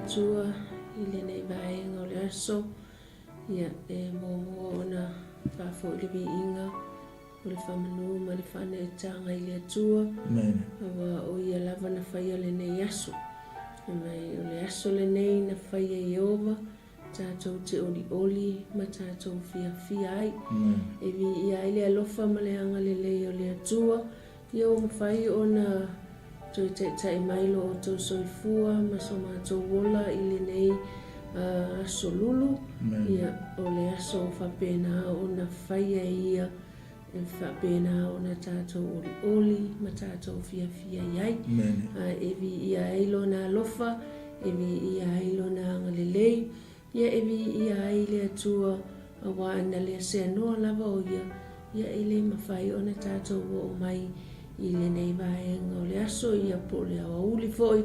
atua I le nei vaenga o le aso ia mo ona whafo I le vi inga o le whamanu ma le whane tanga I le atua awa o ia lava na whaia le nei aso mai o le aso le nei na whaia I ova tātou te oli ma tātou fia ai e vi ia I le alofa ma le anga le lei o le atua ia o mwhai o na toi tai mailo o tau soifua ma so mātou wola I le nei aso lulu ia o le aso whapena o na whaia ia e whapena o na tātou oli ma tātou fia iai e vi ia eilo na alofa e vi ia eilo na anga le lei ia e vi ia ai le atua a wa na le se no lava o ia e le mawhai o na tātou o mai I le nei vaenga o le aso ia po le awa uli foi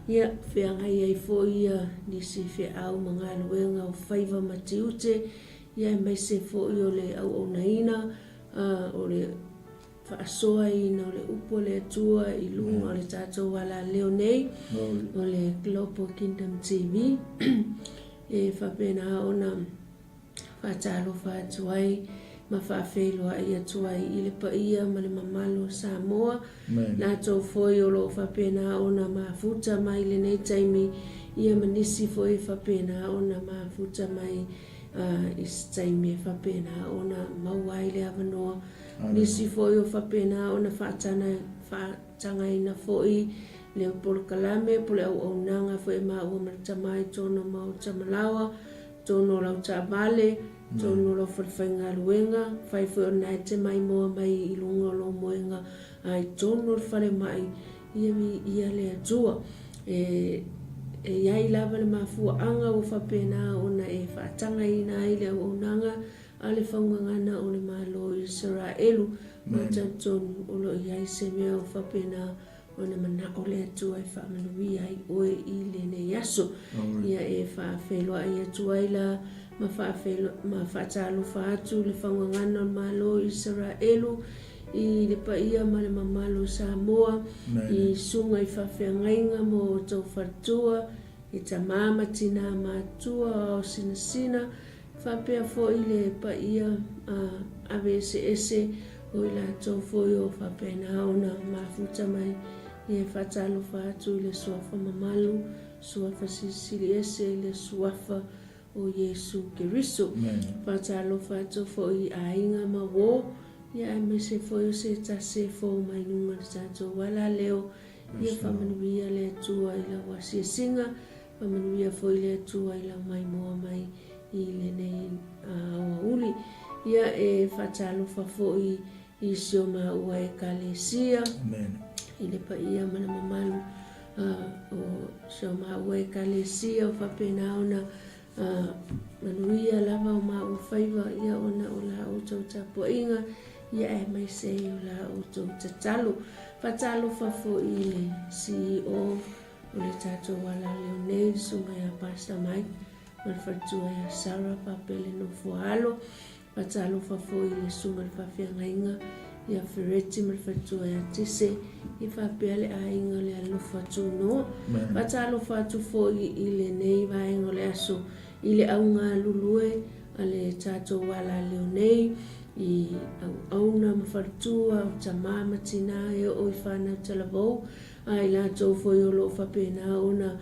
ia whianga ia I foi ia nisi whi au mga aluenga o whaiva matiute ia e mai se foi o le au o naina o le whaasoa ina o le upo le atua I lunga o le tātou wala leo nei o le Global Kingdom TV e whapena o na whatalo whatuai ma VAILOA ia tuai I le paia ma le mamalo Samoa na tau foi o lo whapena o na mafuta mai le nei taimi ia manisi foi whapena o na mafuta mai is taimi whapena o na mauai le avanoa nisi foi o whapena o na whatanga ina foi le polo kalame pole au nanga foi ma o martamai tono mau tamalawa tono lau tabale tono lau whaiwhainga luenga whai foi o nai te mai moa mai I lunga lo moenga ai tono whare mai ia le atua e iai lava le mafua anga o whapena o na e whaatanga ina ai le au nanga a le whaungangana o le malo Israelu ma tantonu o lo iai se mea o whapena o na mana o le atua e whaamanuia ai oe I le nei aso ia e VAILOA ai atua I la ma whaatalo whaatu le whaungangana o malo Israelu I le paia ma le mamalo Samoa I sunga I whawhiangainga mo tau whartua I ta mama tina matua o sinasina whapea fo I le paia ave ese o I la tau fo I o whapena o na mafuta mai I whatalo whaatu I le suafa mamalu suafa sisili ese I le suafa o Yesu Kiriso whatalo whaatu fo I ainga ma wo ia e me se foi o se tase fo mai nunga tātou wala leo ia whamanuia le atua I la wasi singa whamanuia foi le atua I la mai moa mai I le nei awa uli ia e whatalo whafo I sio ma ua e kalesia I le pa ia mana mamalu o sio ma ua e kalesia o whapena ona manuia lava o ma o whaiva ia ona o la o tau tapo inga ia e mai se o la o tau tatalo whatalo whafo I le CEO o le tātou wala leo nei sunga ia pasta mai ma le whatua ia Sara papele no fualo whatalo whafo I le sunga le whawhiangainga ia whireti ma le whatua ia tise I whapea le ainga le alofa tūnoa whatalo whatu fo I le nei vaenga le aso I le aunga lulue a le tātou wala leo nei I auna mawhartua o ta mama tina e o I whanau talavou ai la tau foi o lo whapena o na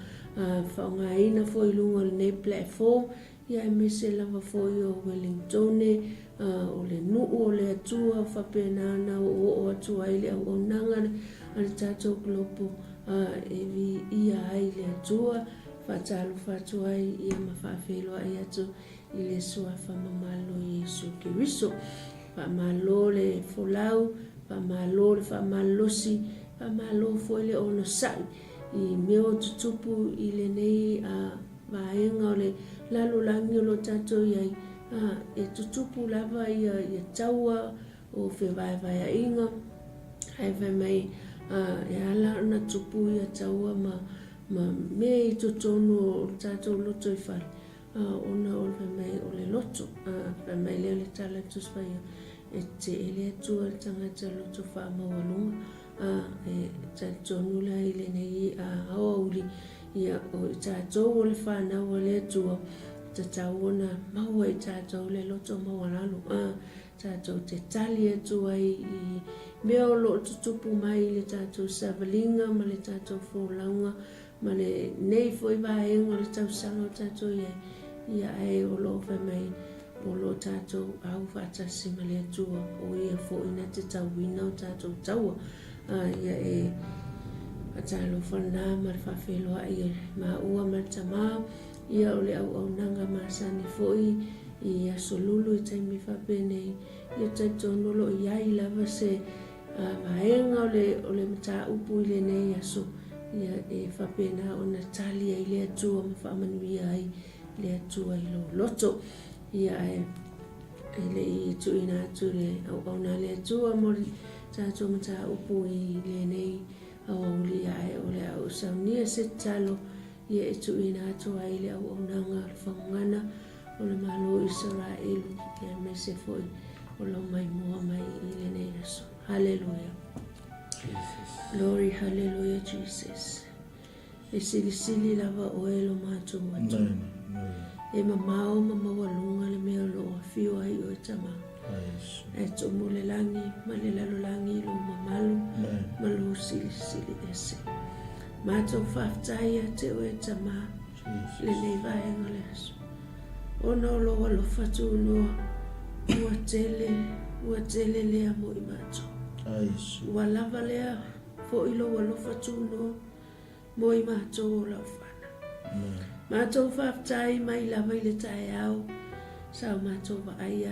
whaunga ina foi lunga le nei platform ia e mese lava foi o Wellingtone o le nuu o le atua o whapena na o atua I le au nanga a le tātou glopo e vi ia ai le atua whatalo whatua ia ma VAILOA ai atu I le suafa mamalo Yesu Kiriso whamalo le folau whamalo le whamalosi whamalo foi le ono sai I meo tutupu I le nei vaenga o le lalulangi o lo tatou iai e tutupu lava ia taua o whewaiwai inga hai mai e ala na tupu ia taua ma me I totonu o tatou loto I whare ona o mai o le loto mai leo le tala tuswai e te ele atua le tangata loto wha mawalunga e tatonu la I le nei awa uli ia o I tātou o le whanau o le tua tātou ona maua I tātou le loto maua lalo tātou te tali atua I mea o lo tutupu mai le tātou savalinga ma le tātou fōlaunga ma le nei foi vaenga le tau sanga o tātou ia e o lo whai mai o lo tātou au whatasi ma le atua o ia fo ina te tau wina o tātou taua ia e atalo whanā ma le whawheloa ia ma ua ma le tamā ia o le au nanga masani foi ia solulu I taimi whapenei ia taitono lo iai lava se vaenga o le mata upu I le nei aso ia e whapena o na tali ai le atua ma whamanuia ai le atua I lo loto ia e le I tuina atu le au na le atua mo le tātou mata upu I le nei au li ai o le au saunia se talo ia e tuina atu ai le au nanga le whangana o le malo Israelu ia me se foi o lo mai mua mai I le nei aso. Hallelujah. Glory, hallelujah, Jesus. E sili lava o e lo mātou atu. E mamao mamawalunga le mea lo a fio ai o e tama. E tomo le langi, ma le lalo langi lo mamalu, ma lo sili ese. Mātou whaftai a te o e tama, le nei vaenga le aso. O no lo walo fatu noa, ua tele lea mo I mātou. Ua lava lea, fo ilo walo fatu noa, mo I mātou o lau whana. Mātou whaftai mai lava I le tae au, sao mātou wa ai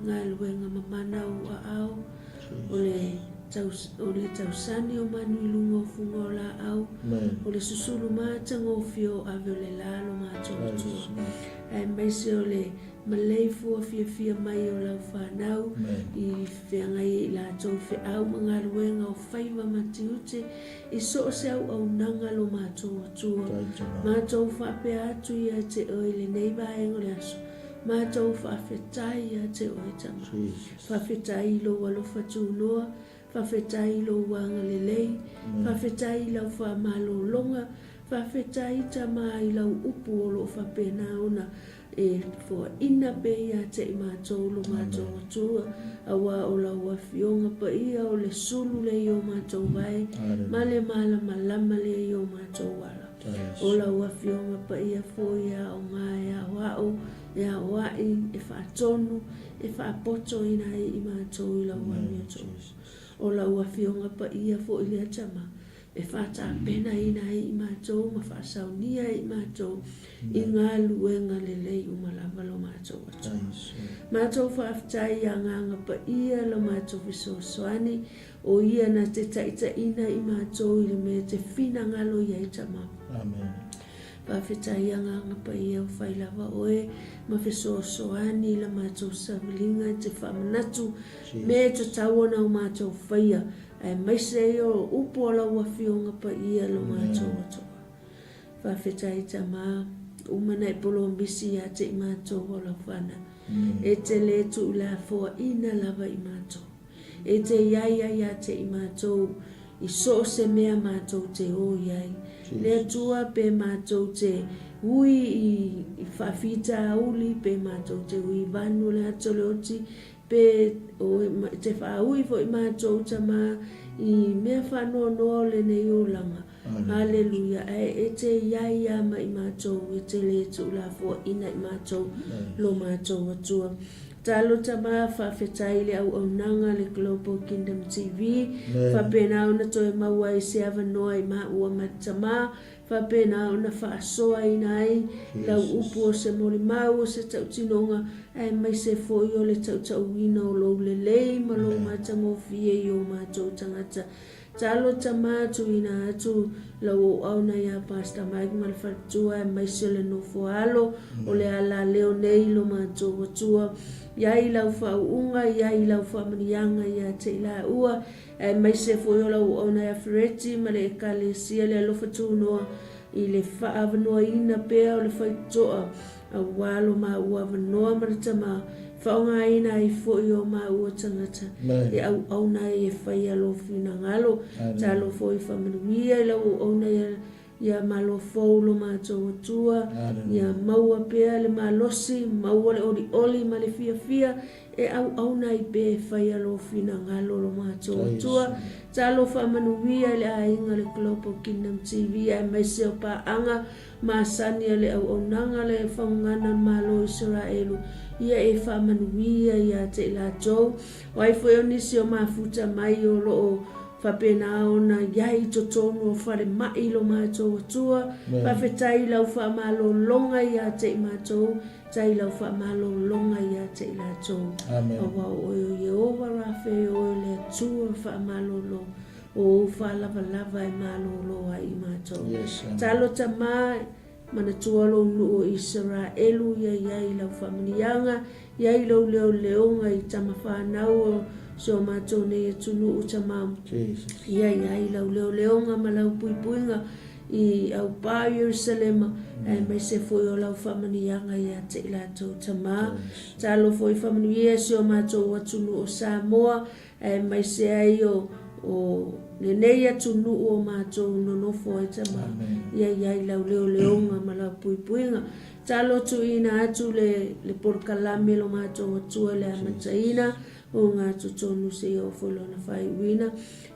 ngā luenga mamana ua au, o le tausani o manu I lunga o funga o la au, o le susulu mātanga o fio ave o le lalo mātou atua. Ai mai se o le malei fua fia mai o lau whanau I whiangai I lātou whiau mga ruenga o whaiva matiute I so se au nanga lo mātou atua. Mātou whape atu ia te oi le neiva e ngore aso. Mātou whawhetai ia te oi tama. Whawhetai lo walo whatu noa, whawhetai lo wanga lelei, whawhetai lau whamalo longa, whawhetai tama I lau upu o lo whapena ona e fo ina pe ia te I mātou lo mātou atua awa o lau awhionga pa ia o le sulu le I o mātou vai male mala malama le I o mātou wala o lau awhionga pa ia fo ia o ngā ia wao ia wai e whaatonu e whaapoto ina I mātou I lau wani atua o lau awhionga pa ia fo ili atama e whata pena ina I mātou ma whaasaunia I mātou I ngā luenga lelei o malava lo mātou atua. Mātou whaaftai a nganga pa ia lo mātou visosoani o ia na te taita ina I mātou I le mea te whina ngalo ia I tama. Amen. Whaaftai a nganga pa ia o whailava oe ma visosoani la mātou savalinga te whamanatu mea te tauana o mātou whaia ai mai se o upo ala ua whionga pa ia lo mātou atua. Whawhetai tama, umana I polo misi a te I mātou o la whana. E te le tu la fua ina lava I mātou. E te iaia ia te I mātou, I so se mea mātou te o iai. Le tua pe mātou te ui I whawhita auli pe mātou te ui vanu le atole oti, pe te whaui fo I mātou tama I mea whanua noa le nei o langa. Hallelujah. E te iaia ma I mātou, e te le tu la fua ina I mātou, lo mātou atua. Talo tama whawhetai le au nanga le Global Kingdom TV. Whapena au na toi maua I se awanoa I maa ua matama. Whapena au na whaasoa I nai. Lau upu o se mori mau o se tautinonga. Ai mai se foi o le tau wina o lo lelei ma lo matango fie I o mātou tangata. Talo tamatu ina atu lau au na ia Pastor Mike Malfatua e mai se le nofo alo o le ala leo nei lo mātou atua. Iai lau whaunga, iai lau whamanianga ia te ila ua. E mai se foi o lau au na ia Fereti ma le ekalesia le alofatu noa I le whaavanoa ina pea o le whaitoa. A walo ma ua vanoa maritama whaonga ina I foi o ma ua tangata e au na e whai alo whina ngalo ta alo foi whamanuia I lau au na ia malo fou lo mātou atua, ia maua pea le malosi, maua le oli ma le fia e au nai pe fai alo fina ngalo lo mātou atua, talo whamanuia le ainga le Global Kingdom TV, e mai seo pa anga, masani le au nanga le whangana malo Israelu, ia e whamanuia ia te 𝚜𝚘𝚙𝚎𝚘, wai foi o nisi o mafuta mai o lo whapena ona iai totonu o whare mai lo mātou atua, whawhetai lau whamalo longa ia te mātou, tai lau whamalo longa ia te 𝚜𝚘𝚎. Awa o Yehova Rafe o le atua whamalo lo, o whalava e malo lo ai mātou. Talo tamai, mana tualo nu o Israelu ia iai lau whamanianga, iai lau leonga i tama whanau o so mātou nei tunu o tamau. Iai lau leonga ma lau puipuinga i au pā Jerusalema, e mai se foi o lau whamanianga ia te 𝚜𝚘𝚎 tama. Talo foi whamanianga so mātou atunu o Samoa, e mai se ai o nenei atunu o mātou nonofo e tama. Iai lau leonga ma lau puipuinga. Talo tu ina atu le porkalame lo mātou atua le amataina, o ngā totonu se o wholo na whai wina.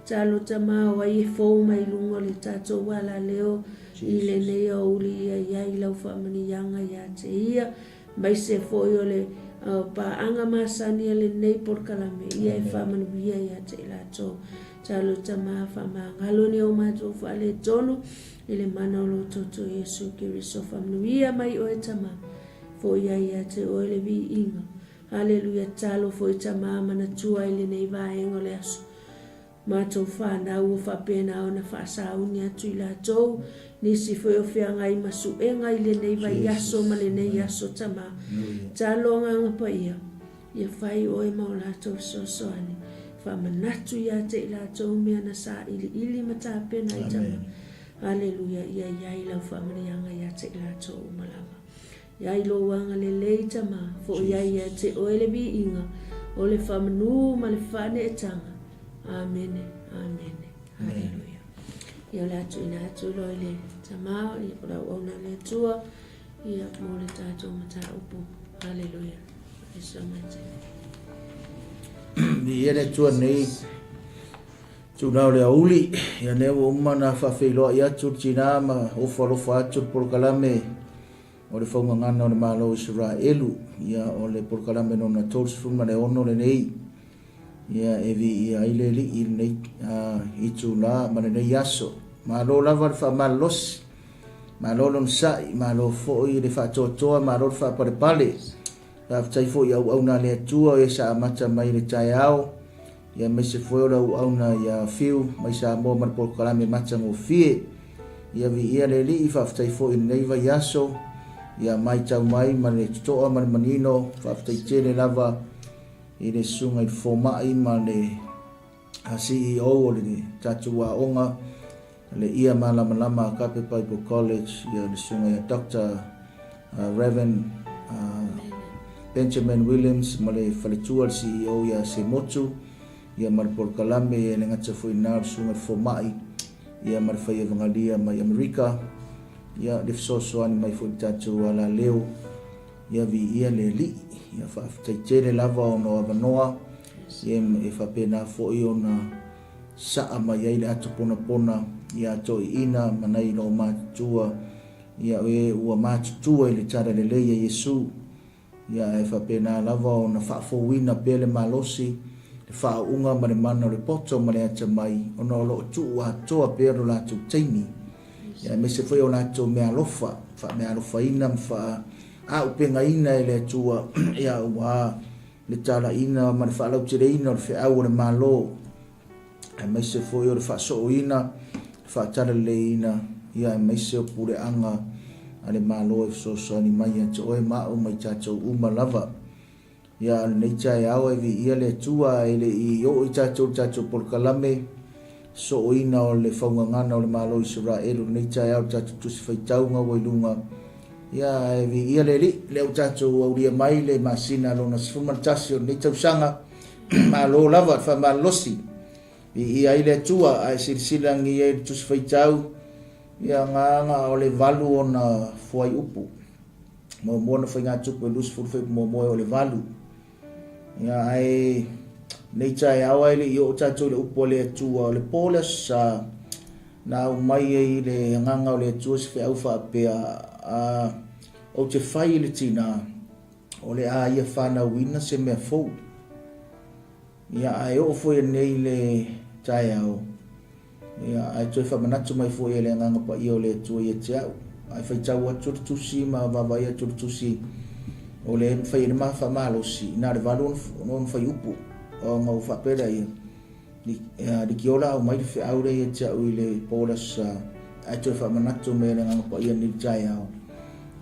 Talo tama o ai e fōu mai lungo le tātou wala leo, i le nei o uli ia iai lau whamanianga ia te ia, mai se fōi o le paanga masani le nei porkalame, ia e whamanuia ia te 𝚜𝚘𝚎. Talo tama whamangalo ni o mātou whale tonu, i le mana o lo toto Yesu Kiriso whamanuia mai o e tama, fōi ia te o le vi inga. Haleluia, talo foi tama mana tua ile nei vaenga le aso. Mātou whanau o whapena o na whaasauni atu i lātou, nisi foi o whianga i masu enga ile nei vai aso ma le nei aso tama. Talo nganga pa ia whai o e mau lātou sosoani. Whamanatu ia te i lātou mea na sa ili mata pena i tama. Haleluia, ia iai lau whamanianga ia te i lātou malama. Iai lo wanga le lei tama, fo iai ia te oele bi inga, o le whamanu ma le whane e tanga. Amen, amen, haleluia. Ia le atu ina atu lo le tama, ia kora ona le tua, ia mo le tātou mata upu. Haleluia. Yesu amate. Ia le tua nei, tūnau le auli, ia newa umana whawhiloa ia tūtina ma ofa atu porkalame, o le whaungangana o le malo Israelu, ia o le porkalame no na tōsifuma le ono le nei, ia evi ia ile li i nei i tūna ma le nei aso, malo lava le whamalosi, malo lon sai, malo fo'i le whatotoa, malo le whaparepale, whaftai fo'i au na le atua, ia sa amata mai le tai au, ia me se fo'i o au na ia fiu, mai sa mo ma le porkalame mata mo fie, ia vi ia le li i whaftai fo'i nei vai aso, ia mai tau mai ma le tutoa ma le manino, whaftai le lava i le sunga i 𝚘𝚙𝚢𝚅 ma le CEO o le tatua onga, le ia ma lama Kape Bible College, ia le sunga ia Dr. Reverend Benjamin Williams, ma le whaletua le CEO ia Semotu, ia ma le porkalame ia le ngata fuina le sunga i 𝚘𝚙𝚢𝚅, ia ma le whaia vangalia mai Amerika, ia le fisosoani mai fo tātou ala leo, ia vi ia le li, ia whaaftaitele lava o no avanoa, ia e whapena fo i o na saa mai ai le atu pona, ia to i ina manai no mātua, ia e ua mātua i le tara le leia Yesu, ia e whapena lava o na whaafowina pele malosi, le whaaunga ma le mana o le poto ma le ata mai, o na o lo tu a toa pero la tu taimi, ia me se foi o nato mea lofa ina fa a upenga ina ele tua ia wa le tala ina ma fa lau tire ina o fe au le malo e me se foi o fa so ina fa tala le ina ia me se o pure anga ale malo e so ni mai e o ma o mai tato uma lava ia le chai au e vi ia le tua ele i o tato porkalame so ina o le whaungangana o le malo Israelu nei tai au tatu tusi whaitaunga wailunga ia e vi ia le li leo tatu au ria mai le masina lo na sfumantasio nei tausanga malo lava whamalosi i ia ile tua a silsilangi e tusi whaitau ia nganga o le valu ona fuai upu mo na whainga tupu e lusi fulfepu mo o le valu ia ai nei tai awa ele i o tatou le upu o le atua o le polas na umai e le nganga o le atua se au whaapea o te whai le tina o le a ia whana wina se mea fau ia ai o foi nei le tai au ia ai toi whamanatu mai foi le nganga pa i o le atua ia te au ai whai tau atu tusi ma vavai atu tusi o le whai le maha malosi na le valu non whai upu o ngau whapera ia di ki ola o mai le whi aure ia te au i le polas ai toi whamanatu me le nganga pa ia ni tai au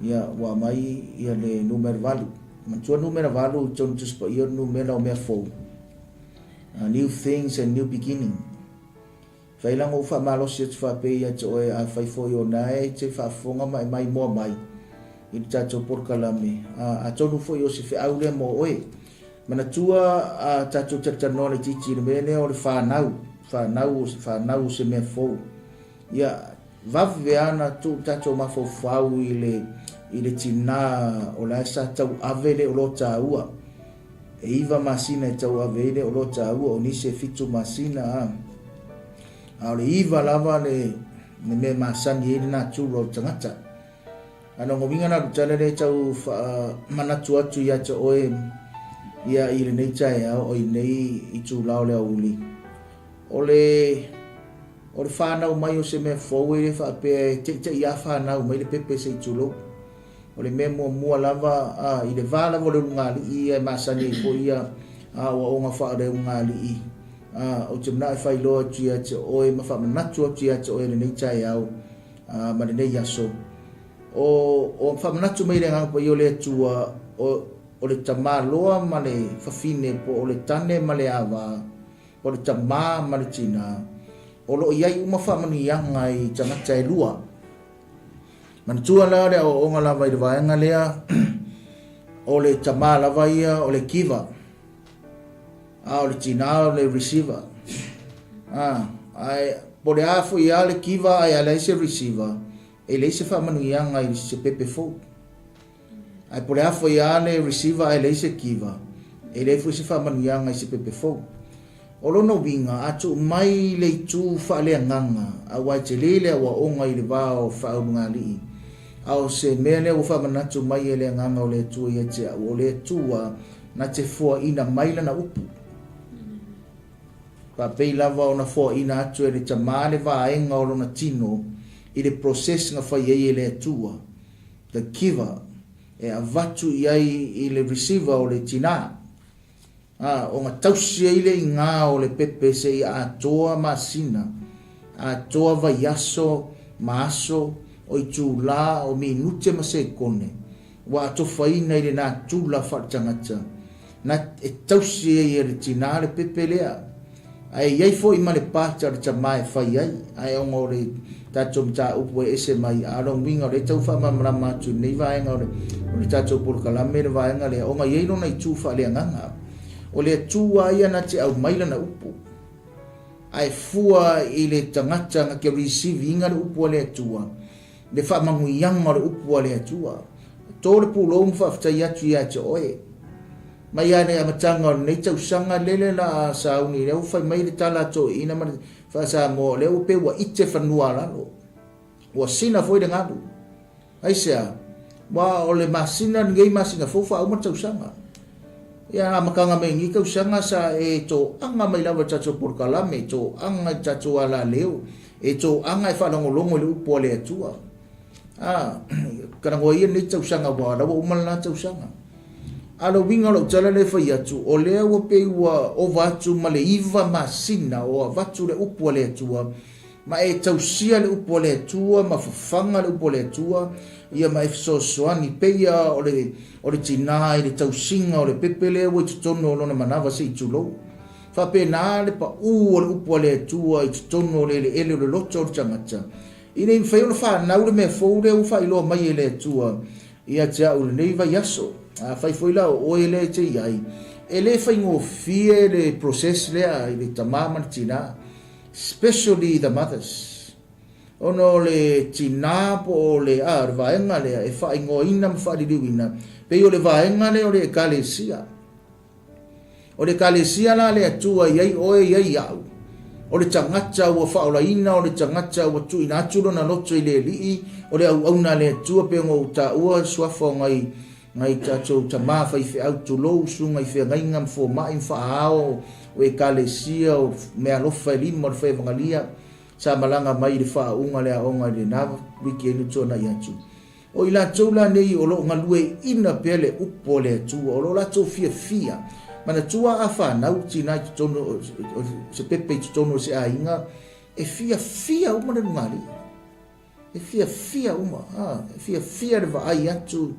ia wa mai ia le numero valu mantua numero valu tonu tus pa ia numero o mea fau new things and new beginning fai lang o fa malosi te fa pe ia te oe a fai foi o nai te fa fonga mai mo mai i tato porkalame a tonu foi o se fe aule mo oe mana tua a tato tatano le titi le mene o le fa nau se me fo ia vave ana tu tato ma fo fau i le tina o la sa tau avele o lo taua e iva masina e tau avele o lo taua o ni se fitu masina a le iva lava le me masani e na tūro tangata ano ngominga na tala le tau manatu atu ia te oe ia i le nei tai au o i nei i tū lao le auli o le whanau mai o se mea fau e le whape te ia whanau mai le pepe se i tūlo o le mea mua lava i le vāla o le ungali i e masani e po ia o onga whaare ungali i o te mna e VAILOA tia te oe ma whamanatu tia te oe le nei tai au ma le nei aso o whamanatu mai le ngangpa i o le atua o le tamaloa ma le whawhine po o le tane ma le awa o le tamā ma le tina o lo iai uma whamani anga i tangata e lua manatua la le o onga lava i le vaenga lea o le tamā lava ia o le kiva o le tina o le receiver ai po le afu ia le kiva ai ala se receiver e le se whamani anga i se pepe fo ai po le afu ia le receiver ai le se kiva e le fu se whamani anga i se pepe fo o lono winga atu mai le tu whale nganga a wai te lele a wa onga i le vao whaunga li au se mele o whamanatu mai e le nganga o le tu i te o le tua na te fua ina maila na upu pa pei lava o na fua ina atu e le tamale vaenga o lona tino i le process nga whai e le tua the giver e a vatu i le receiver o le tina o nga tausia i le inga o le pepe se i a toa masina a toa vaiaso maaso o i tūla o minute ma se kone wa ato whaina i le nā tūla whaatangata na e tausia i le tina le pepe lea ai iai fo i ma le pāta le tamae whai ai ai onga o le tatou mta upu e ese mai arong winga o le tau wha mamrama atu nei vaenga o le tatou porkalame le vaenga lea onga iei lona i tū wha lea nganga o le tua ia na te au maila na upu ai fua i le tangata nga ke receive inga le upu le tua le wha mangu ianga le upu le tua tō le pūlo mwhaftai atu ia te oe mai ane amatanga o nei tau sanga lele la sauni leo whai mai le tala to ina ma wha sa mo leo pe wa ite whanua lalo wa sina foi de ngadu ai sea wa o le masina ngei masina fofa au ma tau sanga ia makanga me ngi kau sanga sa e to anga mai lava tato porkalame to anga tato ala leo e to anga e whanongo longo le upo le atua kana ngoi ia nei tau sanga wa rawa umala tau sanga alo winga lo tala le fai atu o lea wa pe ua o vatu ma le iva masina o vatu le upo le atua ma e tausia le upo le atua ma fafanga le upo le atua ia ma e fisosoani peia o le tina i le tausinga o le pepele o i tutono o lona manawa se i tulo fa pe na le pa o le upo le atua i tutono o le ele o le loto o le tangata i nei fai ona wha nau le mea fau le ufa i loa mai e le atua ia te au le nei vai aso fai foi la o ele te iai ele fai ngo fie le process le i le tamama tina especially the mothers ono le tina po le vaenga le e fa ingoina fa di wina pe o le vaenga le o le kalesia la le atua iai oe iai au o le tangata ua whaolaina o le tangata ua tu ina aturo na loto i le lii o le au na le atua pe ngō ta ua suafa ngai tatou tamā fai fe au tulou sunga i fe ngai ngam fo mai whaao o e kalesia o mea lofa i lima o le whai vangalia sa malanga mai le whaunga le aonga le nawa wiki enu tōna i atu. O i la tōla nei o lo ngalue ina pele upo le atua o lo la tō fia mana tua a whanau tina i tono se pepe i tono se a inga e fia uma le nungali e fia uma e fia le vaai atu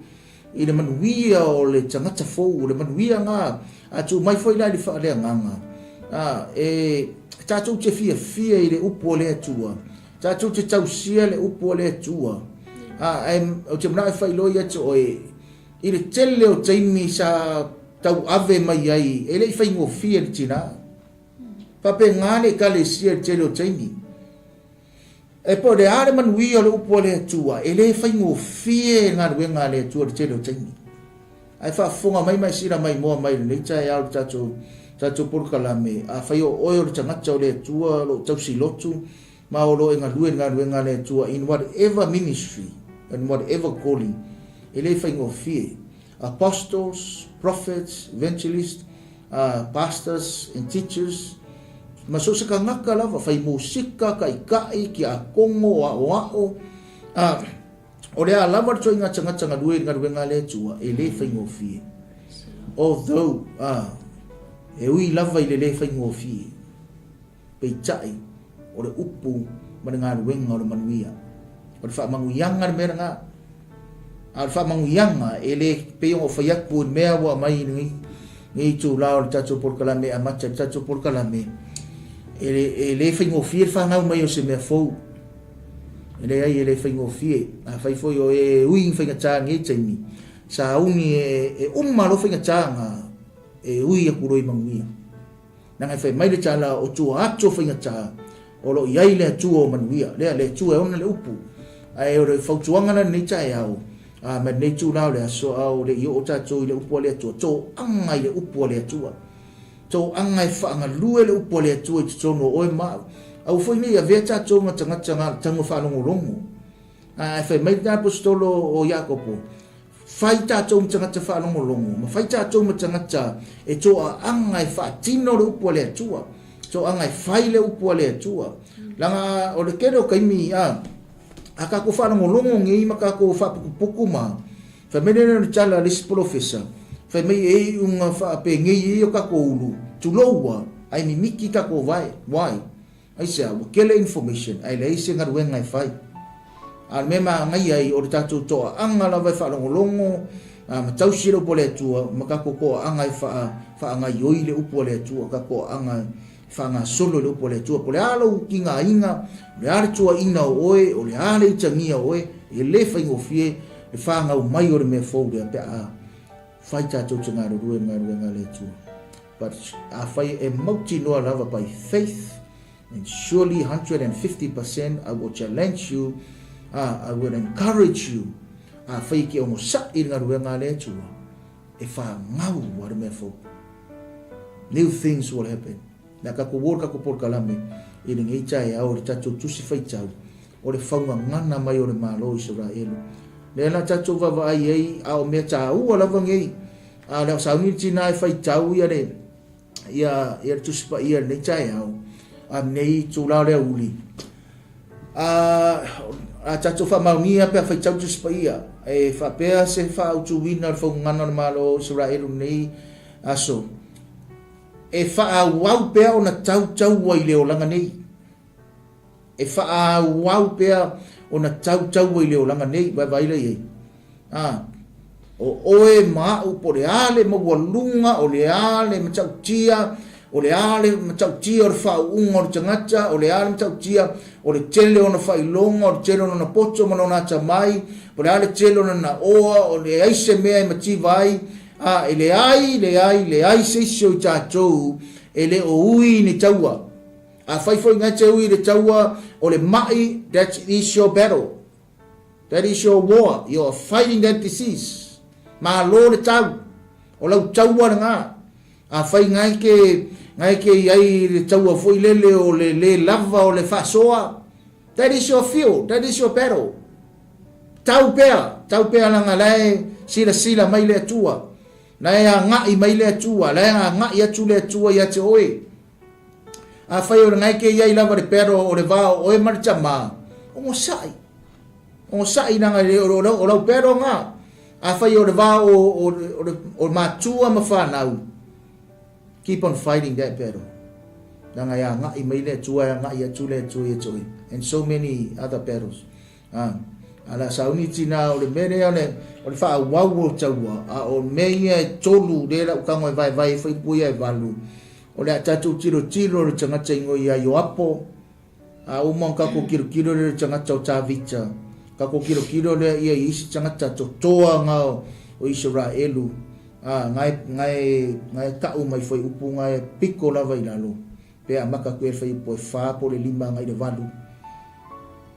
i le manuia o le tangata fou o le manuia ngā atu mai foi la le wha lea nganga e tātou te fia i le upo le atua tātou te tausia le upo le atua o te mna e whailoi atu o i le tele o teimi sa tau ave mai ai e le fai ngo fia le tina pa pe ngale kalesia te lo taimi e po de ale manuia le upo le atua e le fai ngo fia ngā ruenga le atua te lo taimi ai fa fonga mai sira mai moa mai le tai au tatou porkalame a fai o oio le tangata o le atua lo tau silotu ma o lo ngā ruenga le atua in whatever ministry and whatever calling e le fai ngo fia apostles, prophets, evangelists, pastors and teachers. Maso ka ngaka lava fai musika kai ki a kongo o o le lava tso inga tanga duwe nga le tua e le fai ngofi. Although e ui lava i le fai ngofi. Pe chai o le upu mana wenga o le manuia. O le fa manguyanga le mera alfa manguyanga ele peong o fayak pun mea wa mai ni tu lao tatou porkalame a macha tatou porkalame ele fingo fie fa ngau mai o se me fou ele fingo fie a fai foi o e ui finga tanga e taimi sa uni e umma lo finga tanga e ui a kuroi manguia nanga fai mai le tala o tu ato finga tanga o lo iai le tu o manuia le tu e ona le upu ai o le fautuanga na ni tai au ma nei tu lao le so au le yo ta tu le upo le tu to anga le upo le tu to anga fa nga lue le upo le tu to no o ma au foi ni a veta to nga tanga tango fa no longo fa mai da apostolo o Jacopo fai ta to tanga fa no longo ma fai ta to tanga e to anga fa tino le upo le tu to anga fai le upo le tu langa o le kero kaimi aka ko fa no longo ngi maka ko fa pukuma fa menene no chala lis professor fa me e unga fa pe ngi yo ka ko ulu tu lowa ai mi miki ka ko vai why ai sa o kele information ai le ise ngar wen ngai fai al mema ngai ai o tatu to anga la vai fa no longo ma tau siro pole tu maka ko anga fa anga yo ile upo le tu ka ko anga fanga solo le upo le tua pole alo kinga inga le ale tua ina oe o le ale itangia oe e le whaingo fie le whanga o mai o le me fau le pe a whai tātou te ngā ruenga le tua but a whai e mauti noa lava by faith and surely 150% I will challenge you I will encourage you a whai ki o mo sa i ngā ruenga le tua e wha ngau wa le me fau new things will happen na ka ko porkalame i le ngai tai au le tatou tusi fai tau o le whaunga ngana mai o le malo Israelu le na tatou vava ai au mea tau ala vangai a le sauni tina e fai tau ia tusi pa ia le tai au a nei tu la le uli a tatou fa maungia pe fai tau tusi pa ia e fa pea se fa au tu wina le whaunga ngana le malo Israelu nei aso e faa wau pea o na tau wai leo langa nei. E faa wau pea o na tau wai leo langa nei, vai lei. O oe mau po le ale ma walunga, o le ale ma tau tia, o le ale ma tau tia o le faa unga o le tangata, o le ale ma tau tia, o le tele o na fai longa, o le tele o na poto ma na ta mai, o le ale tele o na oa, o le aise mea ma ti vai, le ai se sio tatou ele o ui ni taua A fai foi ngai te ui le taua o le mai, that is your battle. That is your war. You are fighting that disease. Ma lo le tau. O lau taua nga. A fai ngai ke iai le taua foi lele o le lava o le fasoa. That is your field. That is your battle. Tau pea langa lai sila mai le atua. Lai a ngai mai le atua. Lai a ngai atu le atua ia te oe. A fai o ngai ke iai lava le pero o le vao o e marchama. O sai nanga le o lau pero nga. A fai o le vao o matua mawhanau. Keep on fighting that battle. Nanga ia ngai mai le atua, ngai atu le atua ia te oe. And so many other battles. Ala sauni tina o le mere o le wha wau o taua. O meia e tolu le la ukango e vai fai puia e valu. O le atatu tiro le tangata ingo ia yo apo. Umang kako kiro le tangata o 𝚟𝚑𝚍𝚎. Kako kiro le ia isi tangata to toa ngao o Israelu. Ngai kau mai fai upu ngai piko lava ilalo. Pea maka kue fai po e wha po le lima ngai le valu.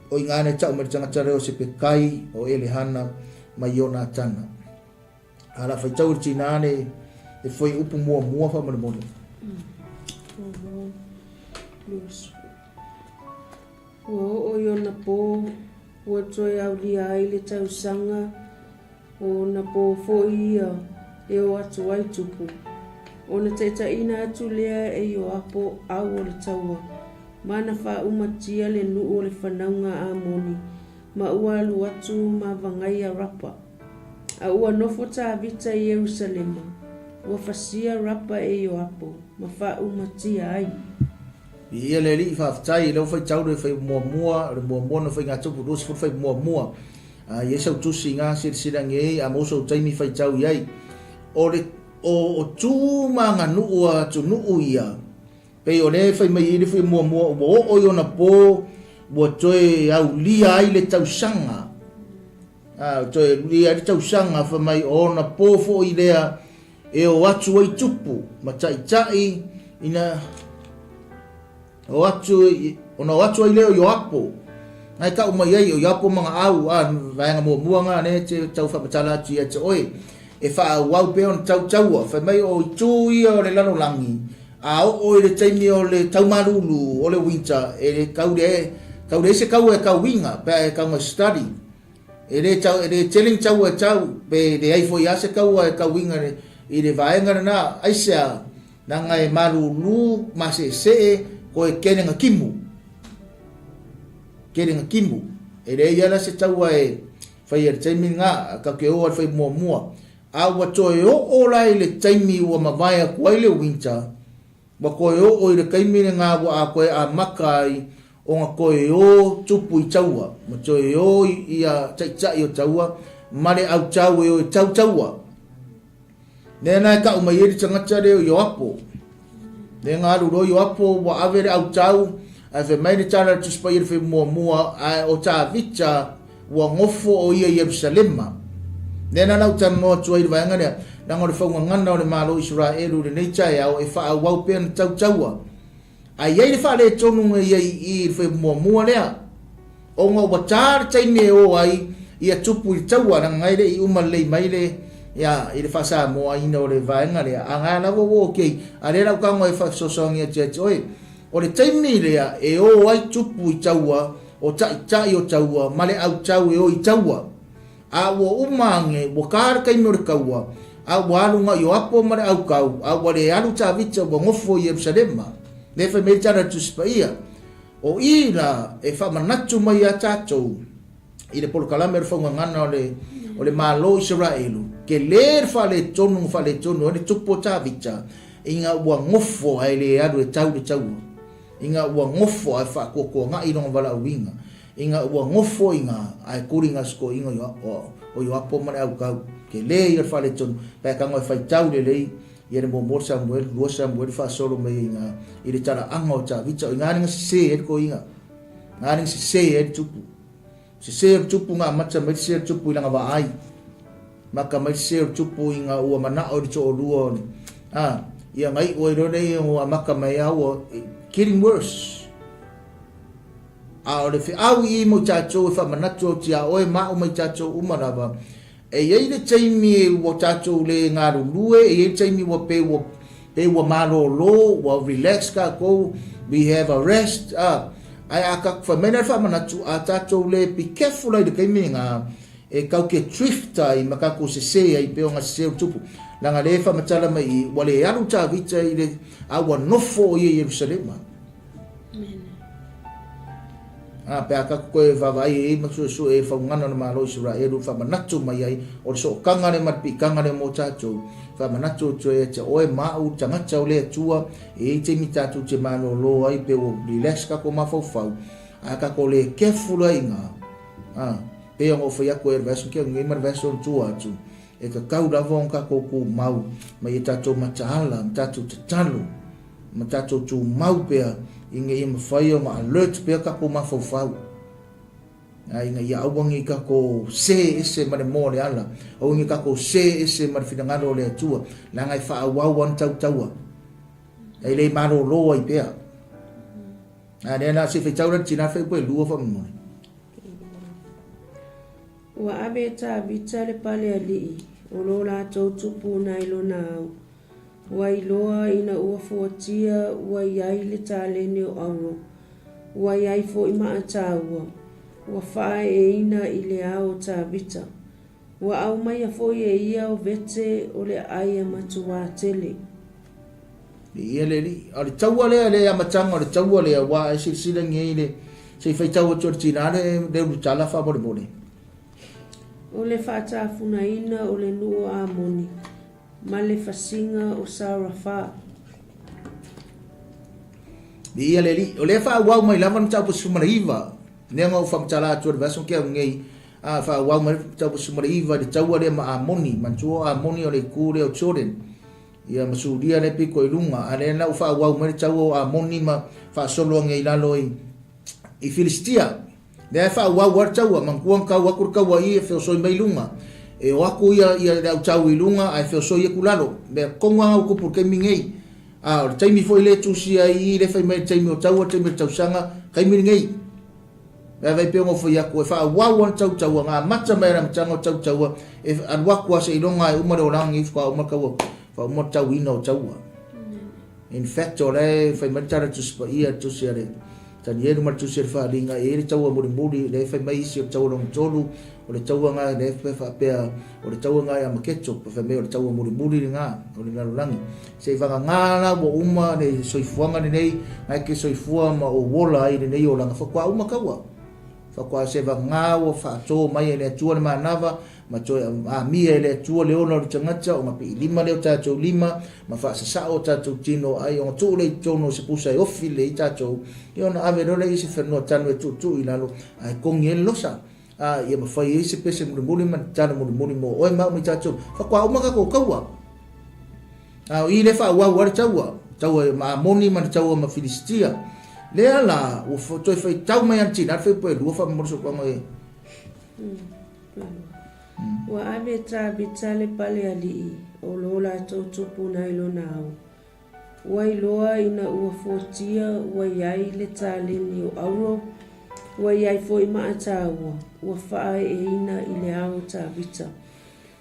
O ingane tau me tangata reo se pekai o ele hana mai ona tana. Ala fai tau tinane e foi upu mua fa mo. O yona po o toi au lia ai le tau sanga o na po foi e o atu ai tupu. O na teita ina atu lea e o apo au o le taua. Mana wha umatia le nuu o le whanaunga a moni. Ma ua alu atu ma vangai a rapa. A ua nofo ta vita i Jerusalema. Ua fasia rapa e o apo. Ma wha umatia ai. Ia le li whaftai, lau whai tau le whai mua, le mua na whai ngā tupu dos fur whai mua. Ia sau tusi ngā sira ngei, a moso taimi whai tau iai. O tū ma ngā nuu a tu nuu ia. Pei o le whai mai i le whai mua, o iona pō, ua toe au lia ai le tausanga. Toe lia le tausanga whai mai o na pō fo i lea e o atu ai tupu, ma tai ina... O atu ai leo yo apo. Ngai ka umai ai o apo mga au vaenga mua nga ne te tau whapatala atu ia te oe. E wha wau pe on tau whai mai o tu ia o le lano langi. O le taimi o le tau marulu o le winter. E le kaude se kau e kau winga pe e kau ma study. E le telling tau e tau pe le aifo ia se kau e kau winga i le vaenga na aisea na ngai marulu ma se ko e kenenga kimu. E re ia se taua e whai e taimi ngā ka ke oa whai mua. A ua toe o lai le taimi ua mawai kua i le winter. Wa koe o i le kaimine ngā ua a koe a makai o ngā koe o tupu i taua. Ma toe o i a taitai o taua. Mare au tau e o i taua. Nena e ka umai e tangata reo i o apo. Ne ngā ruro i apo wa avere au tau a whe mai le tara tu spai whe mua o 𝚟𝚑𝚍𝚎 wa ngofo o ia Jerusalema. Nena nau tana noa tua i le vaenga rea nangore whaunga ngana o le malo Israelu le nei tai au e wha au wau pēna taua. A iei le wha le tonu e iei i whe mua lea. O ngā watara taime o ai i a tupu i taua na ngaire i umalei mai le ia i le whasa moa ina o le vaenga lea. A ngā lawa wo kei. A le rau kango e whasosongi a te oe. O le taimi lea e o ai tupu i taua o tai o taua ma le au tau e o i taua. A ua umange ua kāra kaimi o le kaua. A ua alunga i o apo ma le au kau. A ua le alu 𝚟𝚑𝚍𝚎 ua ngofo i Jerusalema. Le whai mei tara tu spaia. O i la e whamanatu mai a tātou. I le polokalame re whaunga ngana o le malo Israelu. Ke le whale tonu, o le tupo 𝚟𝚑𝚍𝚎. Inga ua ngofo ai le alu e tau le taua. Inga ua ngofo ai whakoko ngā ironga wala uinga. Inga ua ngofo inga ai kuringa sko inga o yo apo mare au kau. Ke le i whale tonu. Pai kango e whai tau le lei. I le mōmor Samuel, lua Samuel whasoro me inga. I le tara anga o 𝚟𝚑𝚍𝚎. Inga ringa se e ko inga. Ngā ringa se e tupu. Se tupu ngā mata mai se tupu ilanga wa ai. Maka mai se tupu inga ua mana o rito o lua. ia ngai o ero nei o amaka mai au getting worse. A o le fi au I mo tatou e whamanatu o tia oe ma o mai tatou umarava. E iei le taimi e o tatou le ngaru lue, e iei taimi o pe wa malo lo, wa relax ka kou, we have a rest. Ai a ka whamena whamanatu a tatou le be careful ai de kaimi ngā e kau ke trifta I makako se se ai pe o ngā se tupu. Langa le whamatala mai wale alu tā vita I le awa nofo o I Yerusalema. Pe aka koe vavai e maksuasu e whaungana na malo Israelu whamanatu mai ai o le so kangare matpi kangare mo tātou whamanatu o e te oe mau tangata o lea tua e te mi tātou te malo lo ai pe o relax ka ko mawhauwhau aka ko le careful ai ngā pe o whai ako e rvasu kia ngai marvasu o tua atu e ka kauravon ka ko mau mai e tātou matahala tātou te talo ma tātou tu mau pea inga ia mawhai o ma alert pea ka ko mawhauwhau. Inga ia awangi ka ko se ese ma le mo le ala. Awangi ka ko se ese ma le whingaro le atua. La ngai wha awawan tau taua. Ei le maro loa I pea. Nena se whaitaura tina whai koe lua whamamone. Ua abe tā vita le pale alii. O lo la tau tupu na ilo na au. VAILOA ina ua fuatia ua iai le tālene o auro. Ua iai fo I maa tāua. Ua whae e ina I le ao tā vita. Ua au mai a fo e ia o vete o le aia matua tele. Ia le li. O le taua lea le amatanga o le taua lea wa e sila ngei le. Se whaitaua tortinare le urutala whamore mone. O le whaatafuna ina o le nuo a moni. Ma le fasinga o 𝚟𝚑𝚍𝚘. Ia le li. O le wha wau mai lava na taupu sumaraiva. Nenga o whamatala atua le vaso kia ngei. Wha wau mai taupu sumaraiva le taua le ma amoni. Mantua amoni o le kure o Jordan. Ia masuria le piko I lunga. A le na o wha wau mai le taua o amoni ma wha solo ngei lalo I Filistia. Le wha wau war taua. Mankuang kau akur kaua I e whiosoi mai lunga. E o aku ia au tau I lunga ai whiosoi e kulalo. Me konga au kupur kei mingei. O taimi foi le tusia I le whai mai taimi o taua, taimi o tausanga, kai ngei. Mea vai peongo foi aku e wha wau an tau taua, ngā mata mai ra matanga o tau taua, e anwaku ase I longa e umare o rangi wha umakaua, wha umare tau ina o taua. In fact, o le whai mai tara tuspa ia tusia le. Tani e numar tusia le wha ringa, e le taua muri le whai mai isi o taua rong tolu, o le taua ngā le wha pea, o le taua ngā ia maketo, pa wha mea o le taua muri ngā, o le ngarulangi. Se whanga ngāna wa uma ne soifuanga ni nei, ngai ke soifua ma o wola ai ni nei o langa whakua uma kaua. Whakua se wha ngā o whaato mai e le atua ni mānawa, ma toi a mia e le atua leona o le tangata, o ma pi lima leo tātou lima, ma whaasasa o tātou tino ai, o tō le tono se pusa e ofi le I tātou, I ona ave role I se whanua tanu e tū I lalo, ai kongi e losa. Ia ma whai e se pese muri ma tāna muri mo, oi mau mi tātou, whakua uma ka ko kaua. I le wha wau wari taua ma amoni ma taua ma Filistia. Lea la, o toi whai tau mai antina, whai poe lua wha moroso kwa mai. Ua ave tā vita le pale alii, o lola tau tupu na ilo na au. VAILOA ina ua fuatia ua iai le tāleni o auro, ua iai fo I maa tāua, ua whae e ina I le ao tā vita.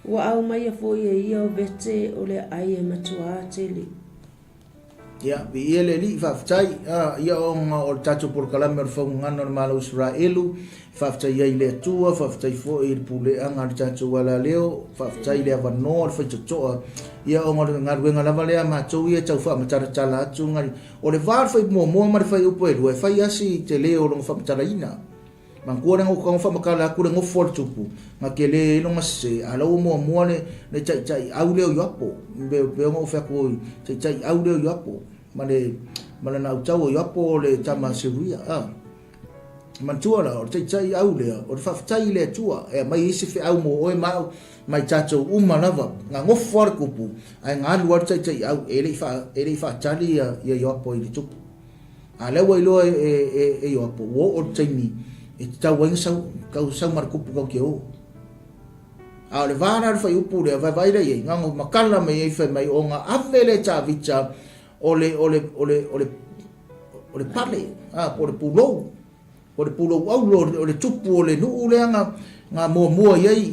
Ua au mai a fo e ia o vete o le aia matua tele. Ia, vi ia le li whaftai, ia o ngā o tātou porkalame o whaungana o malo Israelu, whaftai ia I le atua, whaftai fo I le puleanga o tātou wala leo, whaftai le awanoa o whaitatoa, ia o ngā ruenga lava lea mātou ia tau whaamatara tala atu ngari. O le vār whai mua mara whai upo e rua, e whai asi te leo o whaamatara ina. Man kua rengo kong whamakala aku rengo 𝚘𝚙𝚎 nga ke le longa se alau mua le tai au leo yoapo be ngo whako tai au leo yoapo male na utau yoapo le tama seria man tua la o tai au leo o whaftai le tua e mai isi whi au mo oe mau mai tatou lava nga ngofo ar kupu ai ngā luar tai au e le wha tali ia yoapo I le tupu a lewa iloa e yoapo wo o taimi e tau wang sau kau sau markupu kau ke o A le vana le fai upu le vai le ye ngango makala me ye fai mai o nga avele cha vicha ole pale o le pulo au o le tupu o le nuu le nga mua ye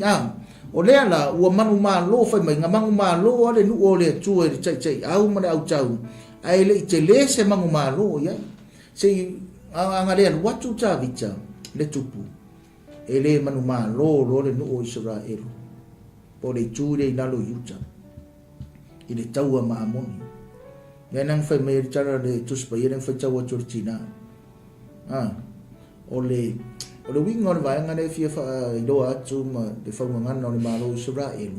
o le ala ua manu malo fai mai nga mangu malo ale nuu o le tue le chai au mane au chau ai le te le se mangu malo ye se anga le watu cha vicha le tupu ele manu malo lo le nuu o Israel po le tūre i nalo iuta i le taua maamoni mea nang fai mai tara le tuspa i nang fai taua tortina o le winga o le vaenga le fia i loa atu ma le whaungangana o le malo Israel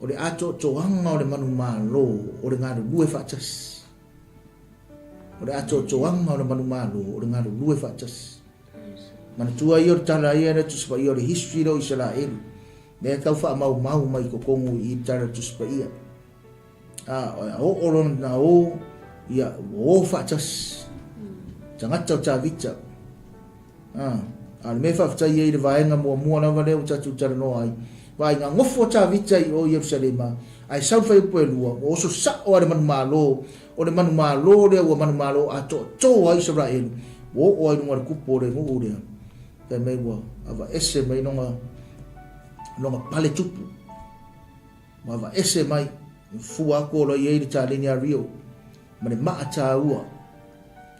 o le ato toanga o le manu malo o le ngāru lue whaatas o le ato toanga o le manu malo o le ngāru lue whaatas mana tua i o le tala i le tuspa i o le history o Israel me kau fa mau mai ko kongu i tara tuspa ia o oron na o ia o fa tas tangata ta vita al me fa ta ia i vaenga mo na vale o tatu tara no ai vai nga ngofo ta vita i o Yerusalema ai sau fa po lua o so sa o le manu malo le o manu malo a to ai Israel o ai no ku po le mo o le pe me wa ava ese mai no longa pale tupu ma va ese mai fua ko lo ye ta linia rio ma le ma ta ua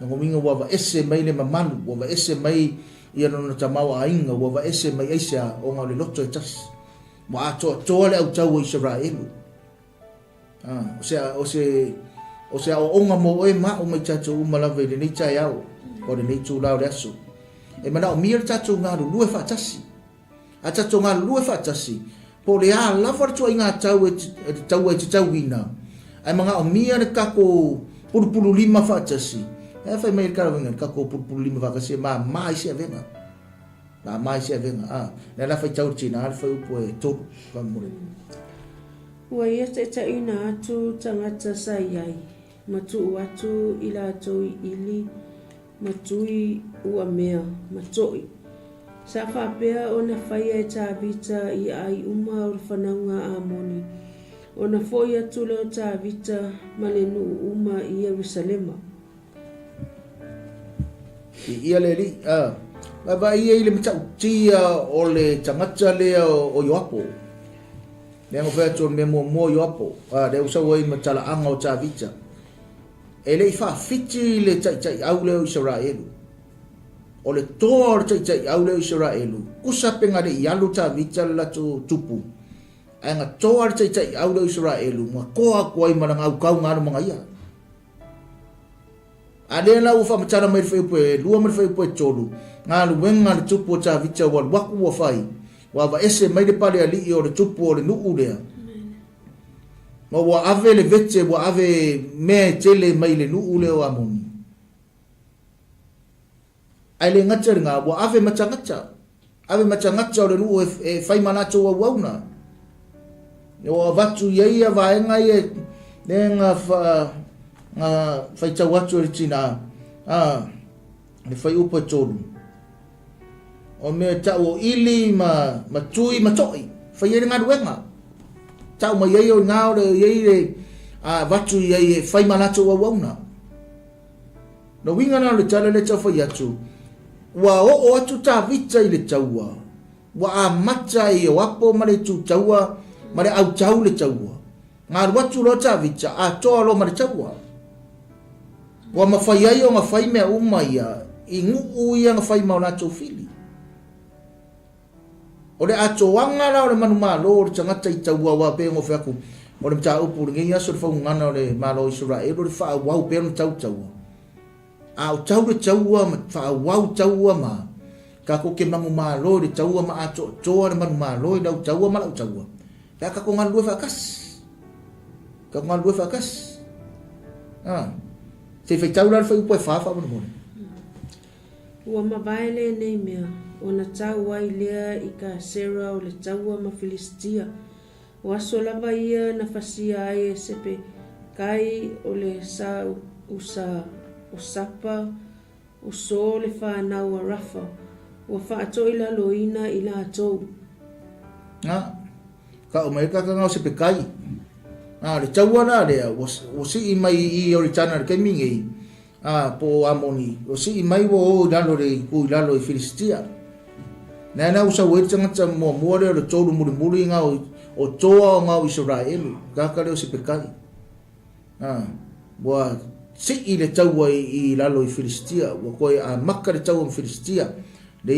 ngo minga wa va ese mai le mamalu wa va ese mai ia no ta mau ainga wa va ese mai aisa o nga le loto tas wa to le au tau Israel o se o nga mo e ma o mai tatu umala ve ni ta ya o le ni tu la le aso e mana o mir tatu nga lu fa tasi ata tonga lue fatasi po le a lava tu inga tau ina ai manga o mia le kako pulu lima fatasi e fai mai ka venga kako pulu lima fatasi mai se venga le la fai tau tina al fai po e to va mure ua ia te ina atu tangata sai ai matu atu ila toi ili matui ua mea matoi sa whapea o na whaia e tāwita i ai uma o le whanaunga a moni. O na foi atu leo tāwita ma le nuu uma i Yerusalema. Ia le li, Baba ia i le mitau tia o le tangata lea o Yoapo. Lea ngo whea tō me mo Yoapo. Le usau ai matala anga o tāwita. E le i whawhiti le tai au leo Israelu. O le toa o le tai au leo Israelu. Kusa penga le ialu tāwita la tupu. Anga toa le tai au leo Israelu. Mua koa koa i maranga au kau ngāru mga ia. Ale la ufa matara mai fai poe lua mai fai poe tolu nga lu wenga le tupu ta vita wa waku wa fai wa va ese mai de pale ali o le tupu o le nuu lea ma wa ave le vete wa ave me tele mai le nuu lea o amoni ale ngata nga wa ave matangata o le nuu e fai manato wa wauna o vatu ia vaenga ye nenga fa fai tau atu e tina le fai upa tolu o mea tau o ili ma tui ma toi fai ere ngā ruenga tau ma iei o ngāo le iei le vatu iei e fai manato wa wauna no winga na le tala le tau fai atu wa o atu ta vita i le taua wa a mata i o apo ma le tu taua ma le au tau le taua ngā ruatu lo ta vita a toa lo ma le taua wa mafai ai o mafai mea uma ia i nguu ia ngafai mauna tau fili o le ato wanga la o le manu malo o le tangata i taua wa pe ngofe aku o le mta upu le ngia so le whau ngana o le malo Israel o le wha wau pe o tau taua a o tau le taua ma wha wau taua ma kako ke mangu malo le taua ma ato toa le manu malo i lau taua ma lau taua pe a kako ngalue whakas se fai tau lar fai upo e whawha wana mone. Ua mawaele nei mea, o na tau ai lea i ka sera o le taua ma Filistia. O aso lava ia na fasia ai e sepe kai o le sa o sapa o so le whanau a rafa. Ua whaato i la loina i la atou. ka o mai ka ngau se pekai le tauana le o si mai I o le tana ke mingi po amoni o si mai wo lalo le ku lalo I Filistia na usa we tanga mo mo le tolu muri ngau o toa ngau Israel ka le o se pekai wa si le taua I lalo I Filistia wa ko a maka le taua I Filistia le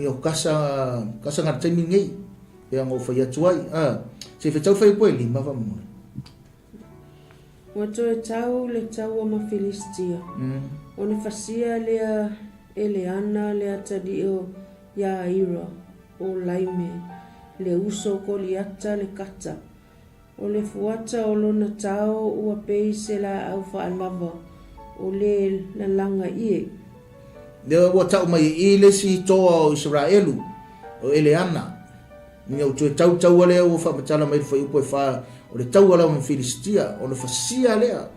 o kasa ngar mingi yang o fa yatuai se fe tau fai poe lima va mo o tau le tau ma Filistia o ne fasia lea Eleana lea tadi o ya ira o laime le uso ko liata le kata o le fuata o lona tau ua pei se la au fa alava o le langa ie le o tau mai I le si toa o Israelu o Eleana ni o tau le o fa matala mai fa upo fa o le tau ala o Filistia o le fasia lea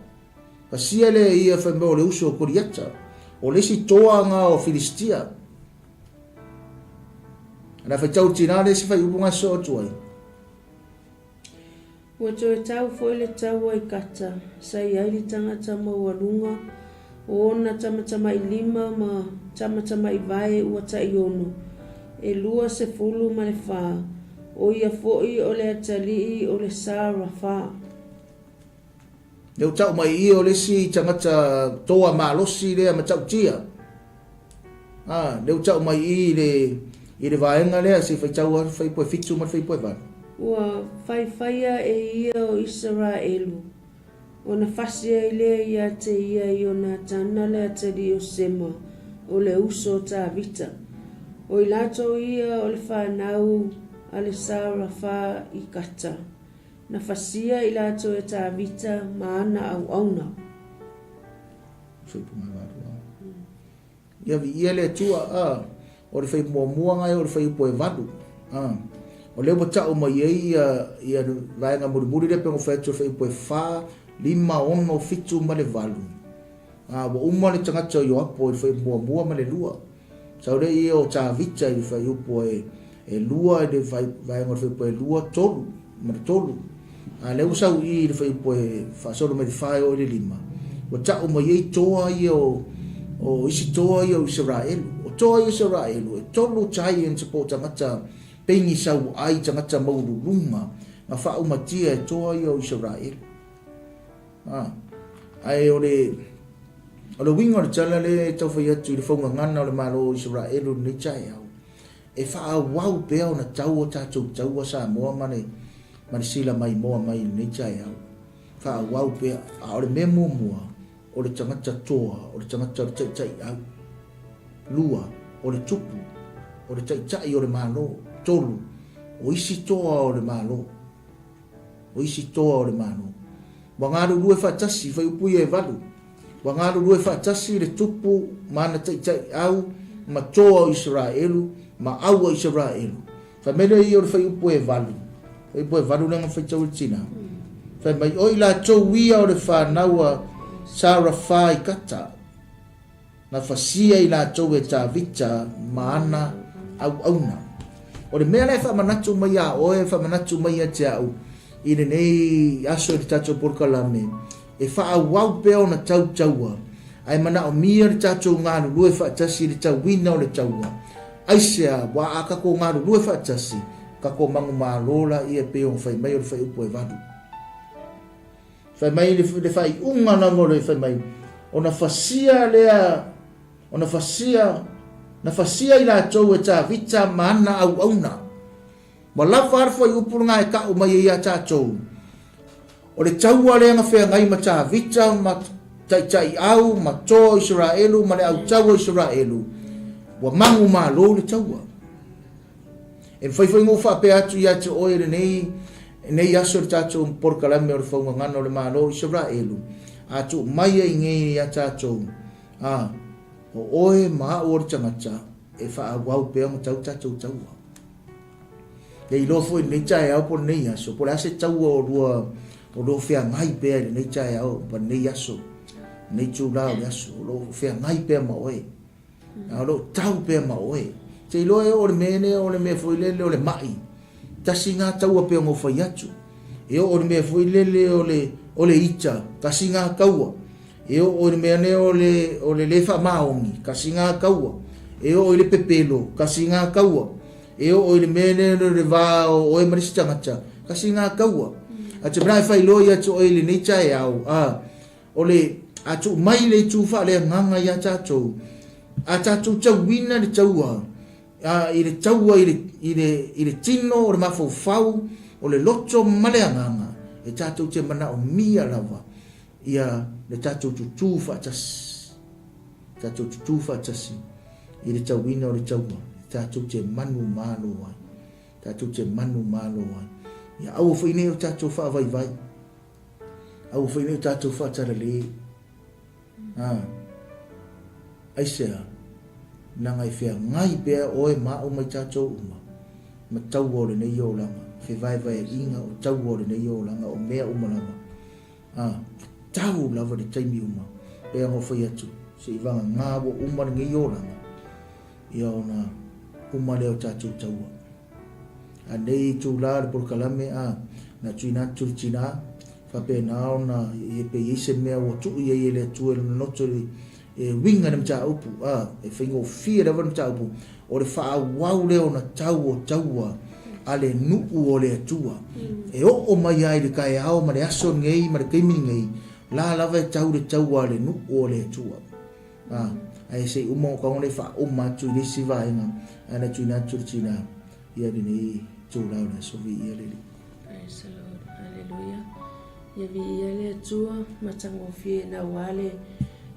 ia fa mo le uso ko liata o le si toa nga o Filistia ana fa tau tina le si fa upo nga so tuai o tau fo le tau ai kata sai ai tangata mo walunga o na tama I lima ma tama I vai ua tai ono e lua se fulu ma le fa o ia foi o le atali o le 𝚟𝚑𝚍𝚎 le tau mai I o le si tangata toa malosi le ma tau tia le tau mai I le vaenga le se fa tau fa po fitu ma fa po va ua faia e ia o Israelu o na fasia ile ia te ia I ona tana le atali o sema o le uso ta vita o I lato ia o le whanau a le 𝚟𝚑𝚍 I kata na fasia I lato e ta vita maana au auna ia vi ia le tua o le fai mua ngai o le fai po e vadu o le mo tau mai ia vaenga muri le pengo fai po e fa lima ono fitu ma le valu wa uma le tangata yo apo I fai mua ma le lua sau le ia o ta vita I fai po e lua de vai ngor fai po e lua tolu ma tolu le usau I le fai po e fa solo me fai o le lima wa tau mai toa ia o isi toa ia o Israel o toa ia Israel o tolu tai en se po tangata pengi sau ai tangata maululunga na fa umatia e toa ia o Israel ai o le wingo le tala le tau fai atu le fonga ngana o le malo Israel o le chai au e fa wau peo na tau o tatou tau sa moa mane sila mai moa mai le chai au fa wau peo o le memo mua o le tangata toa o le tangata chai au lua o le tupu o le chai o le malo tolu o isi toa o le malo wangaru lue fatasi fai upui e valu wangaru lue fatasi le tupu mana tai au ma toa o Israelu ma au o Israelu fa mele I o le fai upui e valu lenga fai tau tina fai mai oi la tau ia o le whanaua 𝚟𝚑𝚍𝚎 kata na fasia I la tau e ta vita maana au auna o le mea le whamanatu mai a oe whamanatu mai a te au I le nei aso I tatou porkalame e whaawau peo na tau taua ai mana o mia le tatou ngāru lue whaatasi le tau wina o le taua aisea wa a kako ngāru lue whaatasi kako mangu mālola I e peo whai mai o le whai upo e vadu whai mai le whai unga na ngore whai mai o na fasia lea o na fasia I la tau e ta vita maana au auna ma lafa arfa I upurunga e ka o mai ia tātou o le taua le anga whea ngai ma tā vita ma tai au ma tō Israelu ma le au taua Israelu wa mangu ma lo le taua e whai ngō whape atu ia te oe le nei aso le tātou porkalame o le whaunga ngana o le ma lo Israelu a tu mai e ngei ia tātou o oe ma o le tangata e wha wau pea ma tau tātou taua e I lofo I nei tae au po nei aso po le ase taua o lo whea ngai pea I nei tae au pa nei aso nei tūlau le aso o lo whea ngai pea ma oe o lo tau pea ma oe te I loe o le mene o le mea fo I lele o le mai tasinga taua pe ngo fai atu e o me foi lele o le ita kasinga kaua e o me ne o le lefa maongi kasinga kaua e o le pepelo kasinga kaua e o le mene le va o e marisi tangata kasinga kaua atu brai fai loia tu o le nei tai au o le atu mai le tu fa le nganga ya tatu atatu tawina le taua ile taua ile tino o le mafofau o le loto maleanganga e tatu te mana o mia lava ia le tatu tutu fa tasi ile tawina o le taua tatu te manu malo ai tatu te manu malo ai ia au fa ine o tatu fa vai au fa ine o tatu fa tarale ai sea na ngai fea ngai pe o e ma o mai tatu ma tau o le nei o langa fe vai inga o tau o le nei o langa o mea lava tau lava le taimi uma pe ngo fa atu se ivanga ngabo uma ngai o langa ia ona uma le o tatu tau a nei tu la por kalame na tuina turtina fa pe na ona e pe ise mea o tu ye le tu e no tu e winga na mta upu e fingo fia van mta upu o le fa wau le ona tau ale nu o le tua e o mai ai le kai au ma le aso ngei ma le kaimi ngei la va tau le tau ale nu o le tua ai se umo ka ole fa o ma tu le si vai na ana tu na turtina ia ni tu la na so vi ia le praise the Lord hallelujah ia vi ia le tua ma tango fie na wale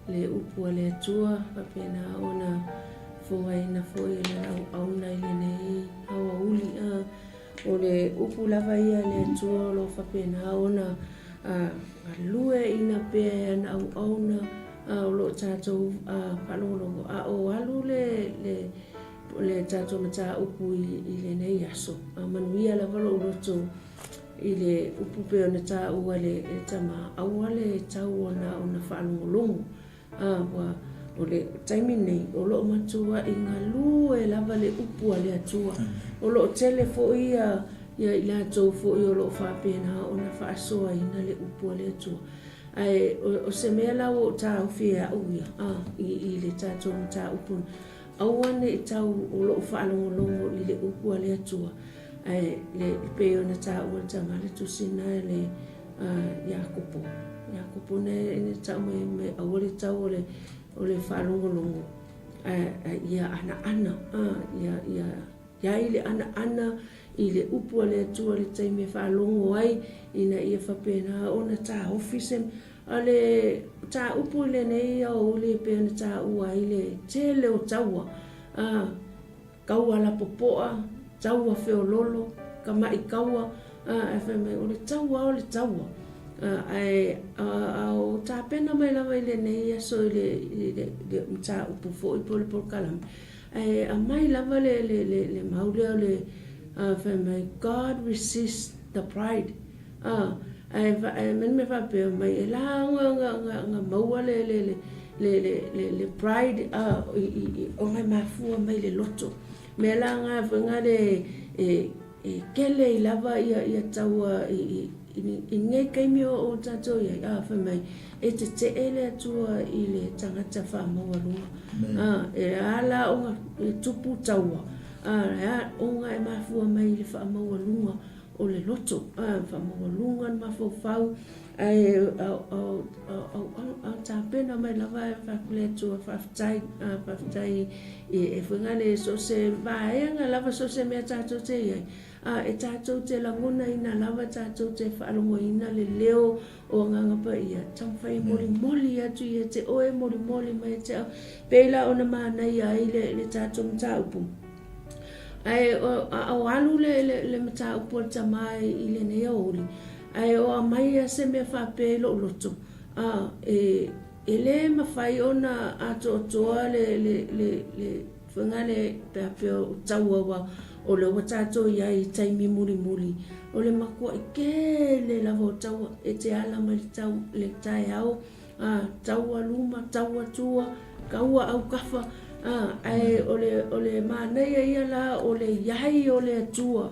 le upu le tua papena ona foi na foi le au na ile nei au uli o le upu lava ia le tua lo papena ona lue ina pe na au na lo tato palolo o alu le tato mata upu ile nei aso manuia lava lo to ile upu pe ona ta uale tama auale tau ona falungolungu wa ole taimi nei o lo matua inga lu e lava le upu ale atua o lo telefo ia ila to fo i o lo fa pena ona fa so ina le upu ale atua ai o se mela o ta fia uia i le tato ta upu awane tau o lo fa longo i le upu ale atua ai le pe ona ta o tanga le tu sina le Yakupo ne tau me awole tau ole whalongolongo ia ana ia ile ana ile upu le tua le taime whalongo ai ina ia whapena ona ta office ale ta upu le nei o le pena ta ua ile tele o taua kaua la popoa taua feololo kama i kaua fm ole taua au ta pena mai la mai le nei so le mta upu fo i por kalam a mai la le maule le fm God resist the pride men me fa pe mai la nga maua le pride o mai mafu mai le loto me la nga venga de kele lava ia taua i ngai kaimi o tato ia fa mai e te ele atua i le tangata fa mawalunga e ala onga tupu taua onga e mafua mai le fa mawalunga o le loto fa mawalunga mafofau ai ta pena mai lava fa kuletua fa tai e fungane so se vai nga lava so se me tato te e tato te langona ina lava tato te whaalongo ina le leo o nganga pa ia tamwhai moli atu ia te oe moli mai te peila ona mana ia i le tato mta upu ai o alu le mta upu ta mai i le nea oli ai o mai se me fa pe loto e le mafai ona ato toa le fungale pe taua o le watato ia i taimi muli o le makua i ke le lavo taua e te ala mai tau le tai au taua luma taua tua kaua au kafa ai o le manei ia la o le iai o le atua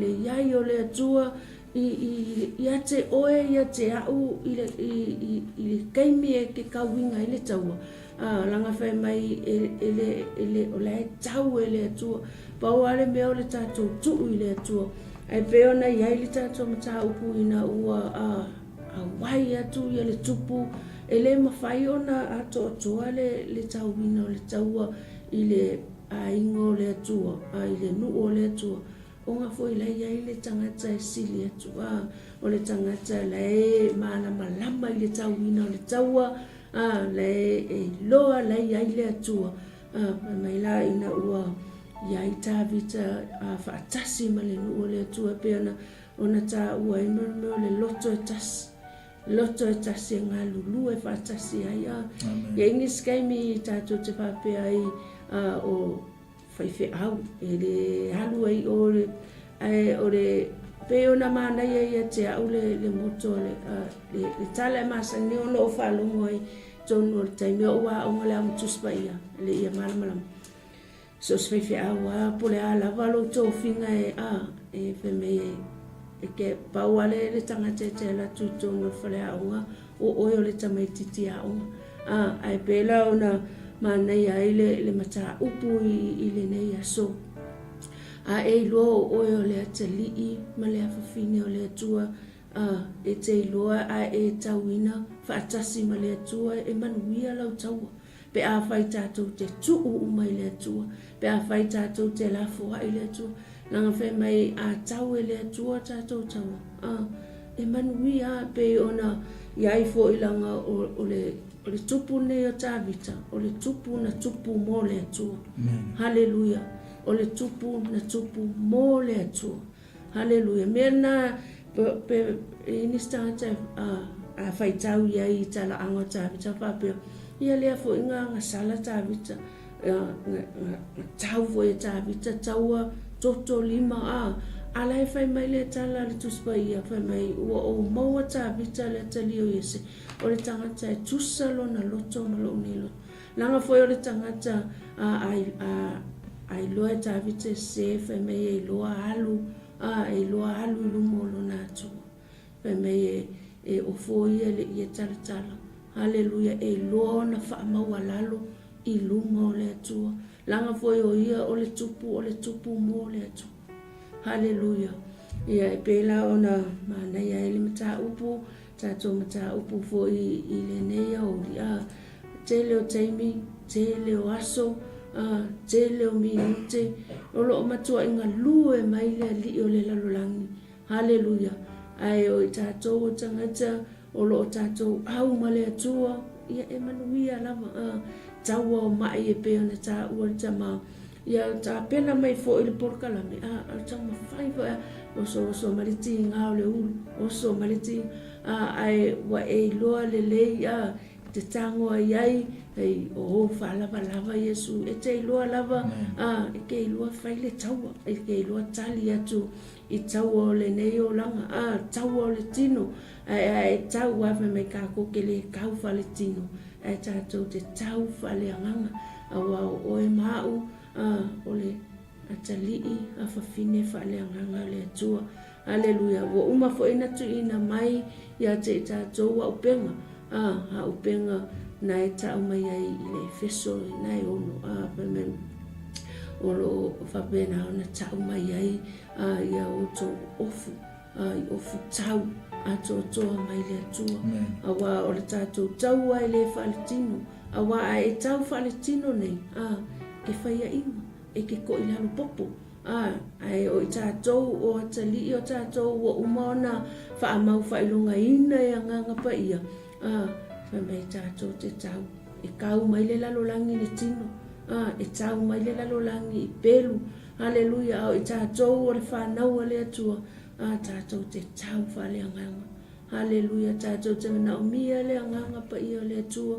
le iai o le atua ia te oe ia te au i le kaimi e ke kauinga i le taua langa whai mai ele o le tau e le atua pau ale mea o le tātou tuu i le atua ai peona iai le tātou mata upu ina ua wai atu ia le tupu ele mawhai ona ato atua le tauina o le taua i le ingo le atua i le nuu o le atua o ngā fwoi lai iai le tangata e sili atua o le tangata le maana malama i le tauina o le taua le loa lai iai le atua mai la ina ua iai tāwita whaatasi ma le nuu o le atua peona ona tā ua meo le loto e tasi e ngā lulu e whaatasi ai ia ingi skaimi tātou te whapea ai o whaiwhi au e le halu ai o le peona mana ia te au le moto le tala e masa ni ono o whalongo ai tonu o le taimi o wa o ngale amu tuspa ia le ia malamalama so se whaiwhi au pole ala walo tō whinga e whemei e ke pauale le tangata e te ala tūtonu o whale aunga o oi o le tamaititi aunga ai pēla ona mana ia le mata upu i le nei aso e loa o oi o le atalii ma le awhawhine o le atua e te loa e tauina whaatasi ma le atua e manuia lau taua pe a whai tātou te tuu umai le atua pe a whai tātou te lafoa i le atua nanga whai mai a tau e le atua tātou taua e manuia pe ona iai fo ilanga o le tupu nei o tāwita o le tupu na tupu mō le atua haleluia o le tupu na tupu mō le atua haleluia mea na pe inistangata a whai tau iai i tala ango tāwita whapea ia lea fo inga sala tāwita tau fo e tāwita taua toto lima ala e whai mai le tala le tuspa ia whai mai ua o maua tāwita le talio iese o le tangata e tusalo na loto malo unilo langa foi o le tangata ai loa e tāwita se whai mai e loa alu e loa alu i lumo lo nātu whai mai e o fo ia le ia tala haleluia e loa na whaamaua lalo i lumo le atua langa foi o ia o le tupu mo le atua haleluia ia e pēla ona mana ia e le mata upu tātou mata upu fo i le neia o lia te leo taimi te leo aso te leo minute o loo matua inga lue mai le li o le lalolangi haleluia ai o i tātou o tangata o loo tātou au ma le atua ia e manuia lava taua o mai e peona tā ua le tama ia ta pena mai fo i le porkalame tama whai fo oso mariti ngā o le ulu oso mariti ai wa e loa le lei te tango ai ai o whalava lava Yesu e te loa lava e ke loa whai le taua e ke loa tali atu i taua o le nei o langa taua o le tino e tau wawe mai kako ke le kau whale tino e tātou te tau whale anganga awa o e mau o le atalii a whawhine whale anganga le atua haleluia wa uma fo ina tu ina mai ia te tātou wa upenga ha upenga na e tau mai ai i le feso na e ono pamen o lo whapena ona tau mai ai ia o tō ofu i ofu tau ato toa mai le atua awa o le tātou tau ai le whaletino awa e tau whaletino nei ke whaia inga e ke ko i lalo popo ai o i tātou o atali o tātou o umona whaamau whailunga ina e anganga pa ia whai mai tātou te tau e kau mai le lalolangi le tino e tau mai le lalolangi i pelu haleluia o i tātou o le whanau le atua tātou te tau whale anganga haleluia tātou te ngana o mia le anganga pa ia le atua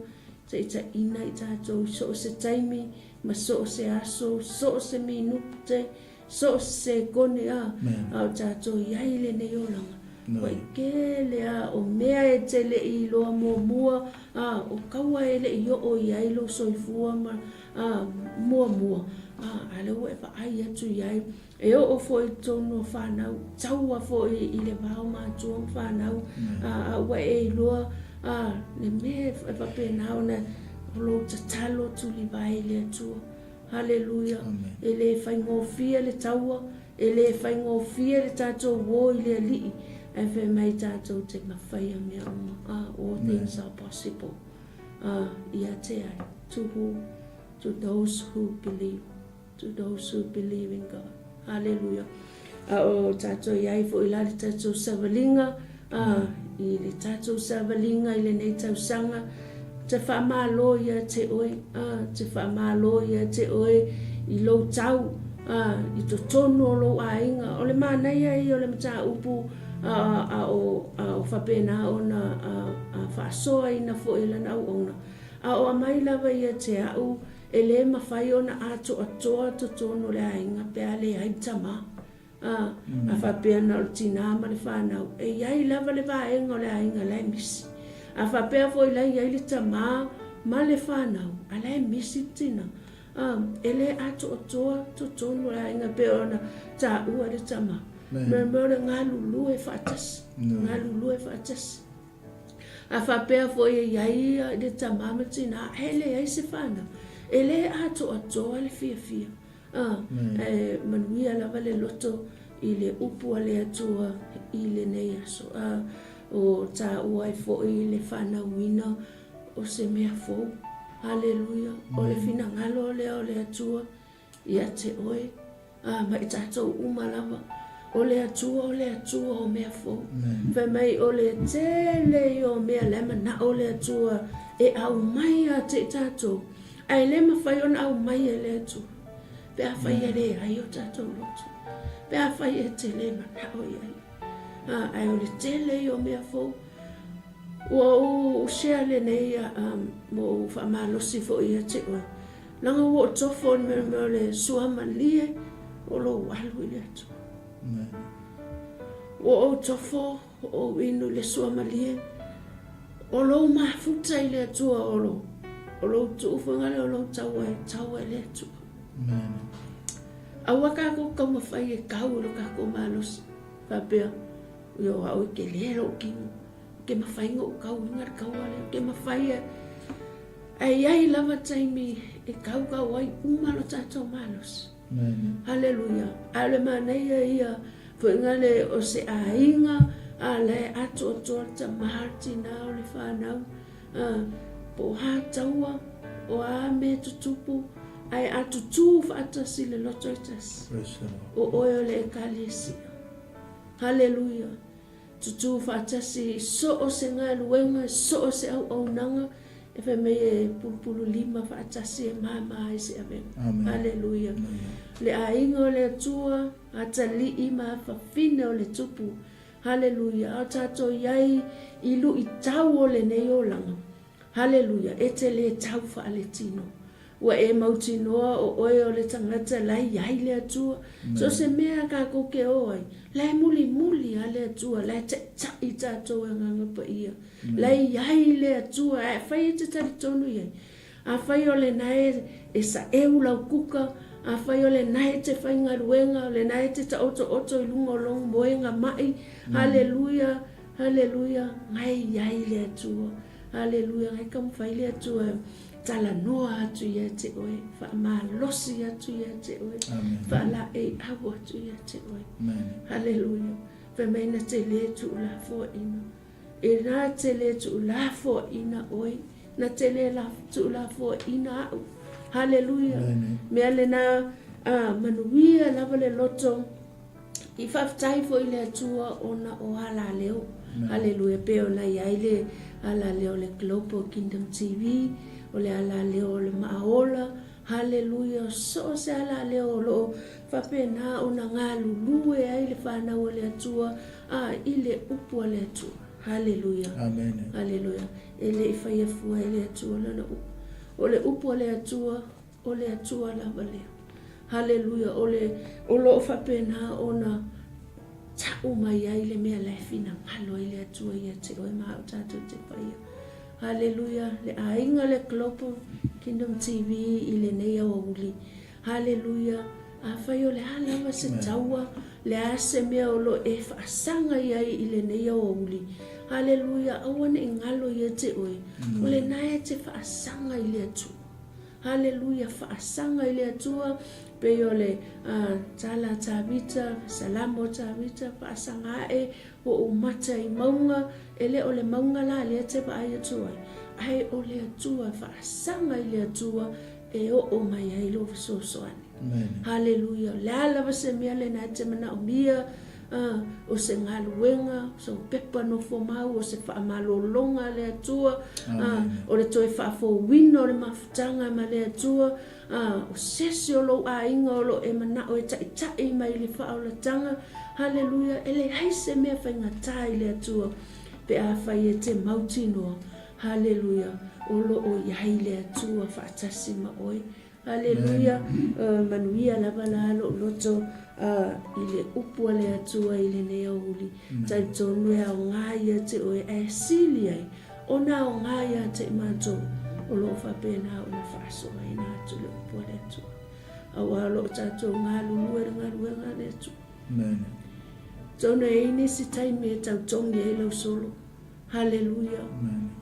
te ita ina i tātou so se taimi ma so se aso so se minute so se kone au tātou iai le nei olanga Wai ke lea o mea e te le I loa mua o kaua e le I o iai lo soifua ma mua. Ale ue pa ai atu iai. E o fo I tono whanau. Taua fo I le vau mātua whanau. Ua e loa. Le mea e pa penao na lo tatalo tuli vai le atua. Hallelujah. E le whaingofia le taua. E le whaingofia le tātou wō I le alii. E whe mai tātou te mawhaia mea oma. All things are possible. Ia te ai. To those who believe. To those who believe in God. Hallelujah. O tātou iai fo I la le tātou savalinga. I le tātou savalinga I le nei tausanga. Te whamalo ia te oe. Te whamalo ia te oe. I lo tau. I to tono lo ainga. O le mānei ai o le mata upu. O whapena o na whaasoa I na fo I lana au ona. O amai lawa ia te au. E le mawhai o na ato atoa to tono le ainga. Pea le ai tama. A whapea na o tina ma le whanau. E iai lava le vaenga o le ainga lai misi. A whapea fo I lai iai le tama ma le whanau. A lai misi tina. E le ato atoa to tono le ainga pea ona ta ua le tama. Mea le ngā lulu e whaatasi. Ngā lulu e whaatasi. A whapea fo iai le tama ma tina. E le ai se whanau. E le ato atoa le fia. Manuia lava le loto I le upu a le atua I le nei aso. O ta ua I fo I le whanauina o se mea fo. Hallelujah. O le fina ngalo o le atua ia te oe. Ma I tātou umalava. O le atua o mea fo. Whai mai o le tele o mea lema na o le atua e au mai a te tātou. Ai le mawhai ona au mai e le atua. Pea whai e le ai o tātou loto. Pea whai e te le mana o iai. Ai o le tele o mea fo. Ua o shea le nei mo whamalosi fo ia te oe. Langa o tofo me le suama lie o lo walu I le atua. O tofo o inu le suama lie. O lo mafuta I le atua o lo. O lo tuufangale o lo taua le atua. Awa kako ka mawhai e kau lo kako malos. Papea, yo au ke lero kingu. Ke mawhai ngo kau ingar kau ale. Ke mawhai e. Ai lava taimi e kau ai umalo tātou malos. Hallelujah. Ale manei ia. Fuingale o se ainga. Ale ato ta maharti na o le whanau. Po ha taua. O a me tutupu. Ai atu tu whaatasi le loto itas. O oe le ekalesi. Hallelujah. Tutu whaatasi so o se ngā luenga, so o se au nanga. E whai mei e pulpulu lima whaatasi e mama e se avenga. Hallelujah. Le ainga o le atua, ata li ima whawhine o le tupu. Hallelujah. O tato iai ilu I tau o le nei o langa. Hallelujah. E te le tau whaale tino. Ua e mauti noa o oe o le tangata lai iai le atua. So se mea ka koke oai. Lai muli a le atua. Lai te tai tātou e nganga pa ia. Lai iai le atua. A whai e te tari tonu iai. A whai o le nae e sa eu lau kuka. A whai o le nae te whainga ruenga. O le nae te ta oto I lungo long moenga mai. Hallelujah. Hallelujah. Ngai iai le atua. Hallelujah. Ngai kam whai le atua. Tala noa atu ia te oe. Wha losi atu ia te oe. Wha la e awu atu ia te oe. Hallelujah. Wha meina te le tu la fo ina. E nā te le tu la fo ina oe. Na te le tu la fo ina au. Hallelujah. Mea le nā manuia lava le loto. I whaftai fo I le atua ona o ala leo. Hallelujah. Peo na iai le ala leo le Global Kingdom TV. O le ala leo le maaola. Hallelujah. So se ala leo lo whapena o na ngā lulue ai le whanau o le atua. I le upu o le atua. Hallelujah. Amen. Hallelujah. E le whaia fua e le atua lana upu. O le upu o le atua. O le atua lava leo. Hallelujah. O lo whapena o na ta'u mai ai le mea le fina ngalo i le atua ia te oe maa o tātou te paia. Hallelujah, le ainga le Global Kingdom TV i le nei au uli. Hallelujah, a whai o le halawa se taua, le ase mea o lo e whaasanga iai i le nei au uli. Hallelujah, awane i ngalo ia te oe, o le nae te whaasanga i le atua. Hallelujah, whaasanga i le atua, pe o le 𝚟𝚑𝚙𝚎𝚘, whaasanga e o umata i maunga, ele o le maunga la le te pa ai atua. Ai o le atua, whaasanga i le atua, e o mai ai lo visosoane. Hallelujah, le ala vase mea le na te mana o mia, o se ngaluenga, so pepa no fomau, o se whaamalolonga le atua, o le toi whaafowino le mafutanga ma le atua, o sesi o lo a inga o lo e mana o e tai mai le whaolatanga. Hallelujah, ele haise mea whaingatai le atua, pe a whai e te mautinoa. Hallelujah, o lo o iai le atua whaatasi ma oe. Hallelujah, manuia lava la lo loto i le upua le atua i le nea uli. Tai tonu e au ngāia te oe e sili ai. O na au ngāia te mato o lo whapena o na whaasoa i nā atu le upua le atua. Au a lo tato ngā lulua ngā le atua. Tonu e ini si taimi e tau tongi e lau solo. Hallelujah.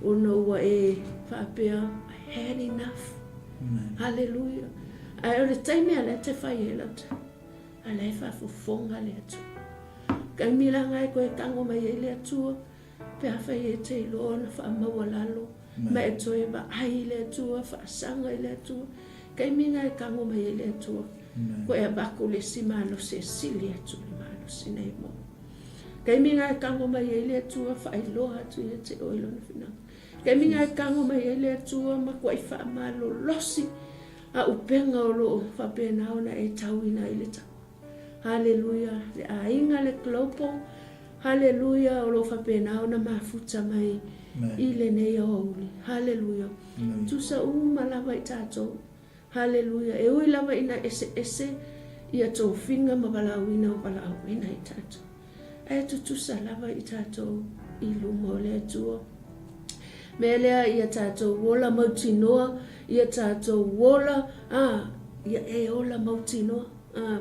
O no ua e whapea, I had enough. Hallelujah. Ai o le taimi a le te whai e lauta. A le whaafofonga le atua. Kai mila ngai koe kango mai e le atua. Pe a whai e te ilo na whaamaua lalo. Ma e toe ba ai le atua, whaasanga i le atua. Kai minga e kango mai e le atua. Koe a bako le simano se sili atu le mano sinei mo. Kai minga e kango mai e le atua, whailoha atu i te oilo na whina. Kai minga e kango mai e le atua, ma koe whaamalo losi. A upenga o lo whapena ona e tauina i le tau. Hallelujah, le a inga le Global. Hallelujah, o lo whapena ona mafuta mai i le nei o auli. Hallelujah. Tusa malawa i tātou. Hallelujah, e ui lawa ina ese i a tō whinga ma walauina o walauina i tātou. E tusa lawa i tātou i lumo le atua. Me lea i a tātou wola mautinoa, i a tātou wola, ia e ola mautinoa,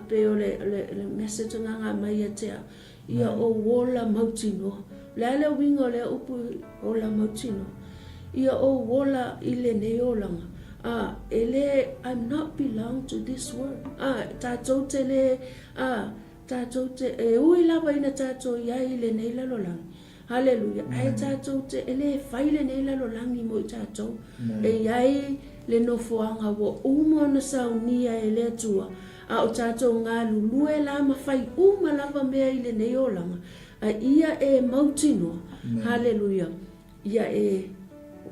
pe o le message nganga mai a tea, ia o wola mautinoa. Lele wingo le upu ola mautinoa. Ia o wola i le neolanga. Ele, I'm not belong to this world. Tātou te le, tātou te, e ui lawa ina tātou iai le nei lalolangi. Hallelujah. Ai tātou te ele whaile nei lalolangi mo i tātou. E iai le nofoanga wo umo na saunia e le atua. O tātou ngā lulue la ma whai uma lava mea i le neolanga. Ia e mautinoa. Hallelujah. Ia e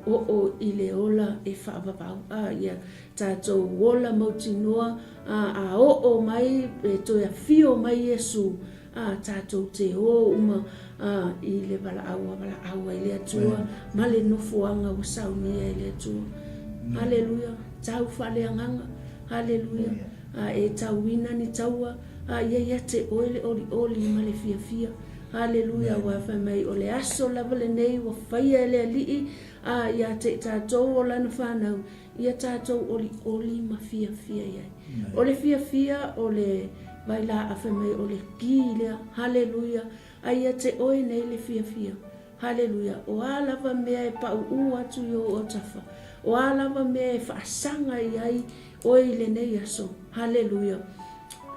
o i le ola e whaapapau. Ia tātou wola mautinoa. O mai e toia fio mai Yesu. Tātou te o uma i le wala aua i le atua. Ma le nofoanga o saunia i le atua. Hallelujah. Tau whale anganga. Hallelujah. E tauina ni taua. Ia te oile oli ma le fia. Hallelujah. Wa whai mai o le aso lava le nei. Wa whaia le alii. Ia te tātou o lana whanau. Ia tātou oli ma fia iai. O le fia o le vaila a whai mai o le kīlea. Hallelujah. Ia te oi nei le fia. Hallelujah. O alava mea e pau atu i o tafa. O alava mea e whaasanga iai oi le nei aso. Hallelujah.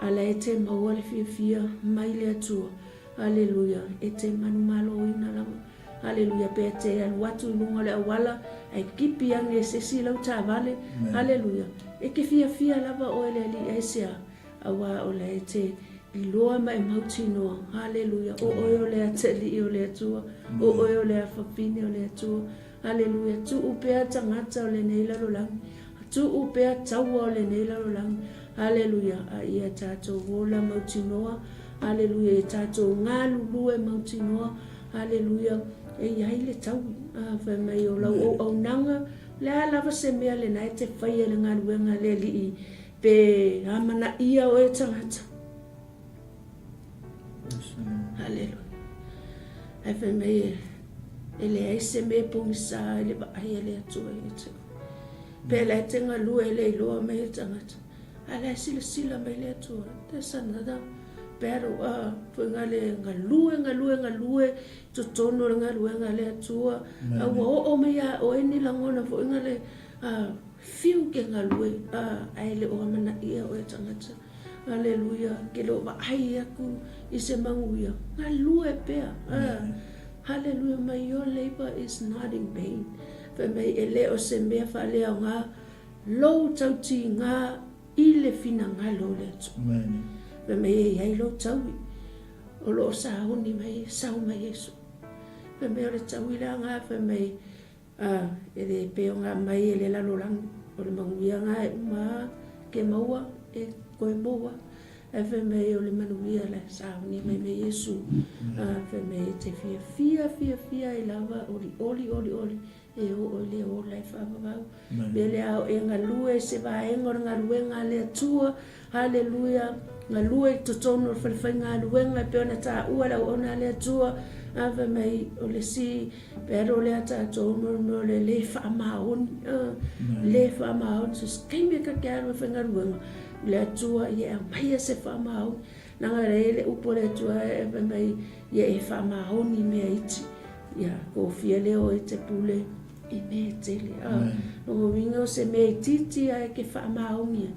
Ala e te maua le fia mai le atua. Hallelujah. E te manu malo ina lama. Hallelujah. Pe te aluatu lunga le awala. Ai kipi ang e sesi lau tā vale. Hallelujah. E ke fia lava oi le li e sea. Awa o le e te iloa mai mautinoa. Hallelujah. O oi o le ateli o le atua. O oi o le afapini o le atua. Hallelujah. Tu upea tangata o le nei lalolangi. Tu upea taua o le nei lalolangi. Hallelujah. Ia tātou wola mautinoa. Hallelujah. E tātou ngā lulu e mautinoa. Hallelujah. E iai le tau. Whai mai o lau o au nanga. Le lava se mea le nai te whaia le ngā ruenga le li. Pe amana ia o e tangata. Hallelujah. Ai whai mai ele ai se me pungisa ele ba ai ele atua i te. Pela te ngalu ele iloa mai tangata. Ala sila mai le atua. There's another battle. Ngale ngalue. Tutono ngalue ngale atua. O mai a o eni langona fo ngale fiu ke ngalue. Ai le o mana ia o tangata. Hallelujah. Ke lo ba ai aku i se manguia. Ngalue pea. Hallelujah. Your labor is not in vain. Mai ele o se mea fa le nga lo tauti nga ile fina nga lo le tu. Mai ai lo taui o lo sa honi mai sa mai Yesu. Mai o le taui la nga mai ele pe nga mai ele la lo lang o le manguia nga ma ke maua e koe moa. Mai o le manuia la sa honi mai Yesu. Mai te fia i lava oli e o le o lai whaamavau. Bele au e ngalue se vaenga ngalue ngale atua. Hallelujah. Ngalue totono whaliwhai ngalue ngai peona ta ua lau ona le atua. Ava mai o le si pero le ata tono no le whaamahoni. Le whaamahoni. So skaimia ka kia rua whangaruanga. Le atua i a maia se whaamahoni. Nanga reile upo le atua ava mai i e whaamahoni mea iti. Ia, ko fia leo e te pule. I me tele. O wingo se me titi ai ke whaamaongia.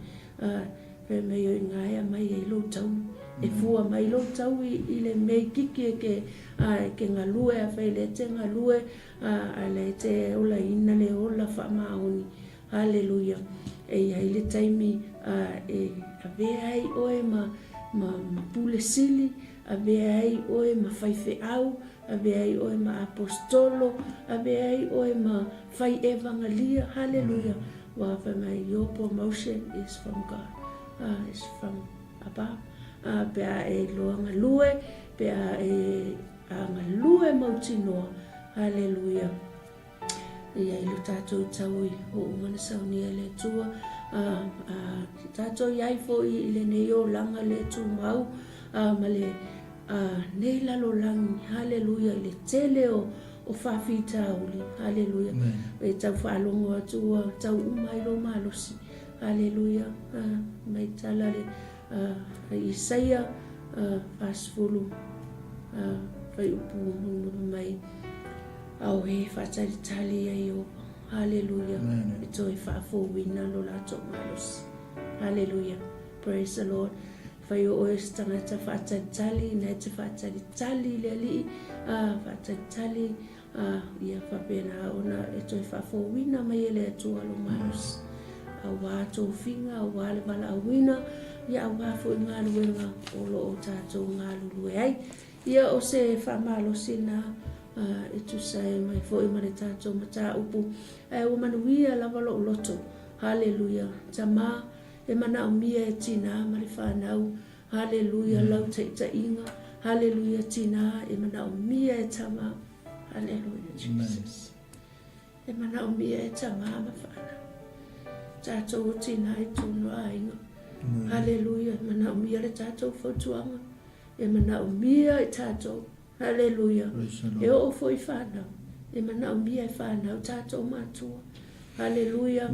Pe me o ngaia mai e lo tau. E fua mai lo tau i le me kiki ke ngalue a whai le te ngalue a le te ola ina le ola whaamaoni. Hallelujah. E ai le taimi e a vea ai oe ma pule sili. A vea ai oe ma whaife au. A veai oe ma apostolo, a veai oe ma fai evangelia, hallelujah. Wa mai your promotion is from God, is from above. Pea e loa ngalue, pea e ngalue mautinoa, hallelujah. Ia ilu tātou taui o umana saunia le tua, tātou iai fo i le neo langa le tu mau, ma le nei lalo langi, hallelujah, le tele o whawhita uli, hallelujah. E tau whalongo atua, tau umai lo malosi, hallelujah. Mai tala le Isaiah fasfulu, vai upu mai, au he whatari tali ai o, hallelujah. E toi whafo wina lo lato malosi, hallelujah. Praise the Lord. Fai o es tangata whaatari na te whaatari le li whaatari ia whapena ona e toi whafowina mai ele atua lo maus a wātou whinga a wale wala a wina ia a wafo i ngā luenga o lo o tātou ngā lulu ai ia o se whamalo sina e tu sai mai fo i mare tātou mata upu e o manuia lava lo loto, hallelujah. Tama e mana o mia e tina mari whanau, hallelujah, lau 𝚟𝚑𝚎𝗓𝗔𝗓𝗓, hallelujah, tina e mana o mia e tama, hallelujah, Jesus. E mana o mia e tama ma whana. Tātou o tina e tūno a inga, hallelujah, e mana o mia le tātou whautuanga, e mana o mia e tātou, hallelujah, e o fo i whanau, e mana o mia e whanau, tātou mātua, hallelujah.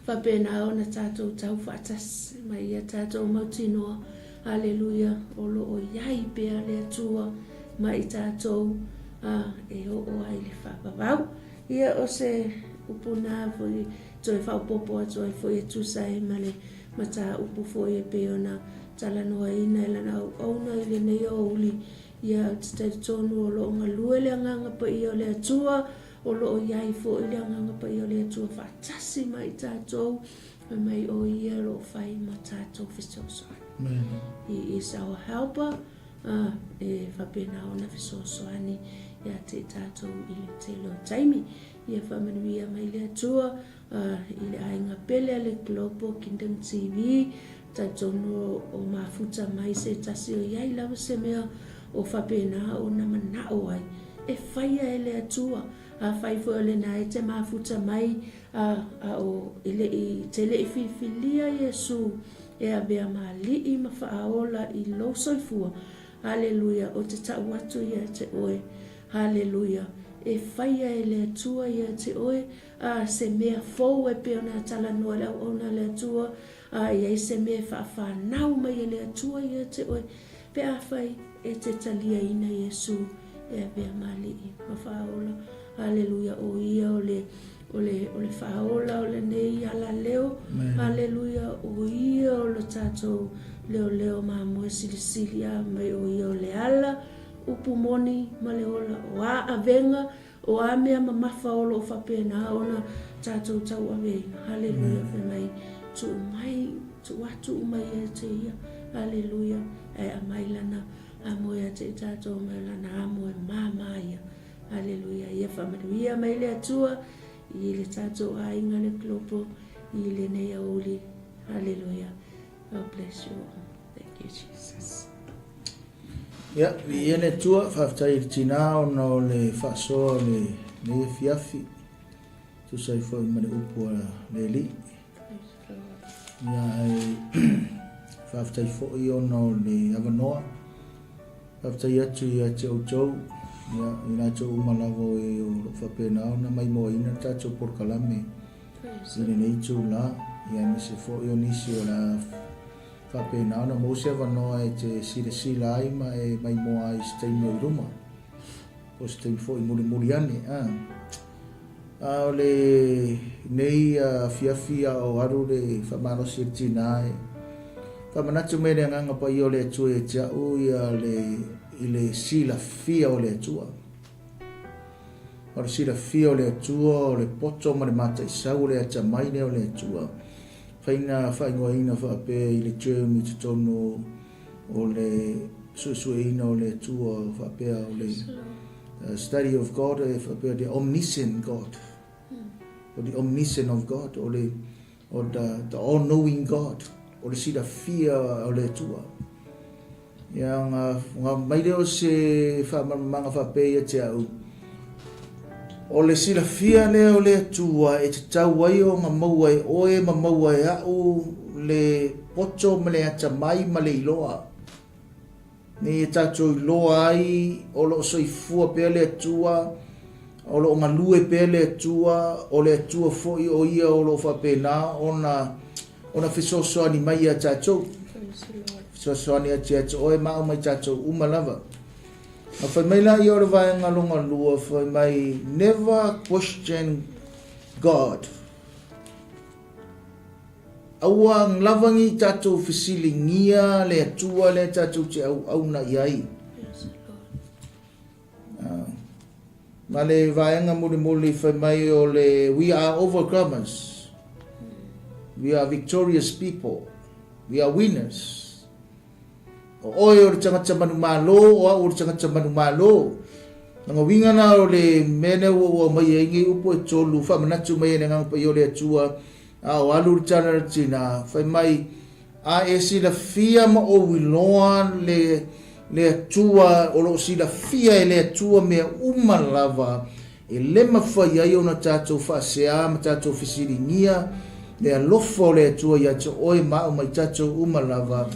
Whapena o na tātou tau whaatas, mai ia tātou mautinoa, hallelujah, o lo o iai pea le atua, mai tātou, e o ai le whapavau. Ia o se upuna foi, toi whaupopo a toi foi e tusai male, ma tā upu foi e peona, talanoa ina e lana auna i le nei o uli, ia te tonu o lo ngā lue le anganga pa i o le atua, o lo iai fo i le anganga pa i o le atua whaatasi mai tātou, mai o ia lo whai ma tātou whisosoani. He is our helper, e whapena o na whisosoani, ia te tātou i le te lo taimi, ia whamanuia mai le atua, i le ainga pele le Global Kingdom TV, tātou no o mafuta mai se tasi o iai lawa se mea o whapena o na manao ai, e whaia e le atua, a whaifo le na e te mafuta mai o ele i te le i whiwhilia Yesu e a bea maa li i mawhaaola i lo soifua haleluia, o te tau atu ia te oe, haleluia, e whaia e le atua ia te oe, se mea fou e pe ona tala noa lau ona le atua, ia se mea whaafānau mai e le atua ia te oe, pe a whai e te talia ina Iesu, e a pea mali i mawhaola, haleluia, o ia o le whaola o le nei ala leo, haleluia, o ia o le tātou leo mamoe sili a mai o ia o le ala, upu moni ma le ola, o a avenga, o a mea mamafa o lo whapena ona tātou tau avenga, haleluia, pe mai, tu watu mai e te ia, haleluia, e a mailana, a moe a te tātou mailana, a moe māmaia, haleluia, ia whamanuia mai le atua, i le tātou a inga le klopo, i le nei auli, haleluia, God bless you all. Thank you, Jesus. Ia, i ene tua, whaftai tina o no le whasoa le fiafi, tu sai fo i mane upu a le li. Ia ai, whaftai fo i o no le avanoa, whaftai atu i a te outou, ia, i nā tō umalawo e o whapena o na mai moa ina tātou porkalame, i le nei tū la, ia nisi fo i o nisi o la whapena o na mose avanoa e te sila ai ma e mai moa ai steimi o i ruma, o steimi fo i muri ane, o le nei fiafi o aru le whamarosi e tina e, whamanatu mele anganga pa i o le atu e te au i le sila fia o le atua. O le sila fia o le atua, o le poto ma le mata i sau le ata maine o le atua. Whaina whaingoa ina whaapea i le term i te tono o le suesue ina o le atua, whaapea o le study of God, whaapea the omniscient God. Or the omniscient of God, or the all-knowing God. O le sila fia o le atua. Yang maile o se whamanga whapea te au. O le sila fia le o le atua e te tau ai o ngā maua e oe ma maua e au le poto ma le ata mai ma le iloa. Ni e tātou iloa ai o lo soifua pea le atua, o lo ngā lue pea le atua, o le atua foi o ia o lo whapena ona whisosoa ni mai a tātou. Soani a tia to oe mao mai tātou umalava. A whai mai la i ora vai ngalonga lua, whai mai never question God. Aua nglavangi tātou whisilingia le atua le tātou te au na iai. Ma le vaenga muli whai mai o le we are overcomers. We are victorious people. We are winners. Oe o le tangata manu malo, o le tangata manu malo. Nanga winga na o le mene o mai e ingi upo e tolu, whamanatu mai e ngang pa i o le atua, o alu tana tina, whai mai, a e sila fia ma o wiloa le atua, o lo sila fia e le atua mea umalava, e lema whai ai o na tātou whaasea, ma tātou whisiringia, le alofo le atua ia te oe mao mai tātou umalava,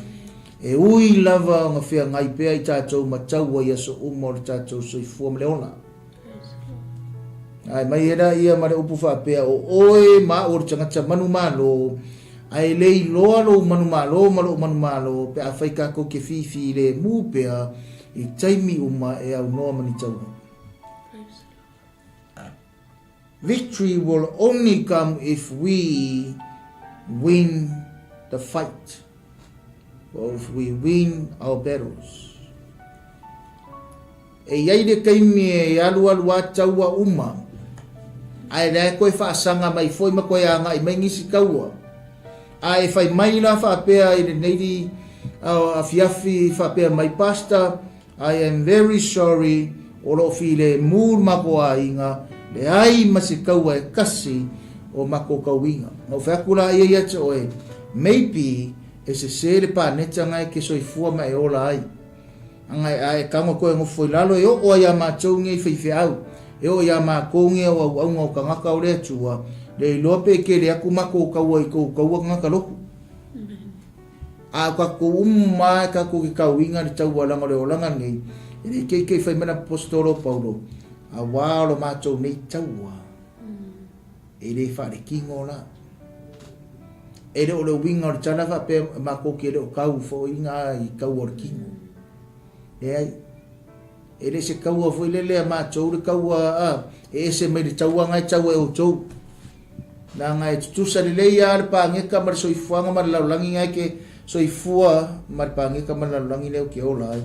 e ui lava o ngā whea ngai pēa i tātou mataua i aso o tātou soifua mleona. Ai mai era ia mare upu whapea o oe ma o tangata manu malo, ai lei loa lo manu malo, pe a whaikako ke whiwhi le mū pēa i taimi uma e au noa mani taua. Victory will only come if we win the fight. Or if we win our battles. E iai le kaimi e alu a taua uma. Ai rea koe whaasanga mai foi ma koe anga i mai ngisi kaua. Ai whai mai la whaapea i le neiri a fiafi whaapea mai pasta. I am very sorry o lo fi le mūr mako a inga. Le ai masi kaua e kasi o mako kauinga. Ngau whakula ia ia te oe. Maybe e se le paneta ngai ke soifua mai ola ai. Angai ai kama koe ngofoi lalo e o ia mātou ngai whiwhi au. E o ia mākou ngai au ngau kangaka o le atua. Le iloa pe ke le aku mako kaua i kou kaua ngaka loku. A ka ko umma ka ko ki kauinga ni tau wala ngore olanga ngai. Ere ke fai mana apostolo Paulo. A walo macho nei taua. Ere fa de kingo la. Ere o le winga o tana fa pe ma ko ke o kau fo inga I kau o kingo. Ere se kau fo le macho le kau a e se me le taua ngai taua o chou. Na ngai tusa le ia le pa nge ka mar so ifuanga mar laulangi ngai ke so ifua mar pa nge ka mar laulangi le o ke ola.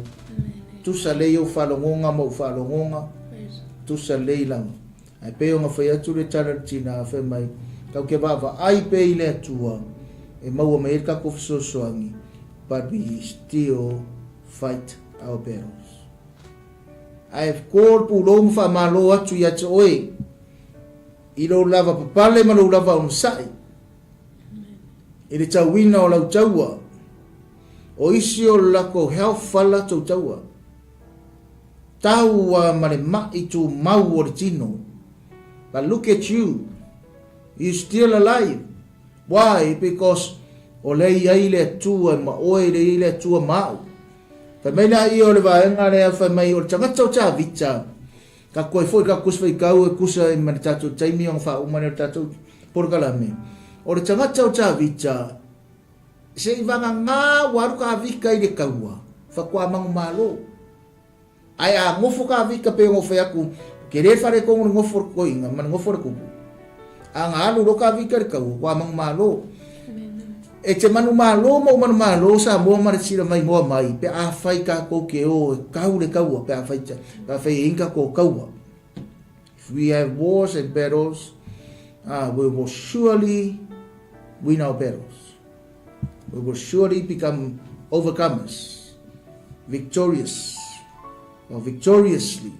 Tusa le yo falongonga mo falongonga. Tusa le lang. Ai pe o nga fai atu le 𝚟𝚑𝚙𝚢𝚘𝚒 fa mai. Kau ke bava ai pe le atua. E mau me ka ko so soangi. But we still fight our battles. I have called pulong fa malo atu ya oi. Ilo lava papale ma lo lava on sai. Ele tawina o lau taua. O isi o lako health fala tau taua. Taua mare mai tu mau o tino. But look at you. You're still alive. Why? Because o lei ai le tua ma oe le le tua mau. Fa mena I o le vaenga le fa mai o tangata o ta vita. Ka koe foi ka kusfai kau e kusa I mani tatou taimi o fa umane o tatou porkalame. O le tangata o ta vita. Se I vanga ngā waru ka vika I le kaua. Fa kua mangu malo. Ai a ngofo ka vika pe ngofo aku. Ke re fare ko ngofo ko inga man ngofo ko. A ngā alu lo ka vika le kaua. Kua mangu malo. E te manu malo mo manu malo sa mo mara sira mai mo mai pe a fai ka ko ke o kau le kaua pe a fai ta pa fai inga ko kaua. If we have wars and battles, we will surely win our battles. We will surely become overcomers, victorious or victoriously.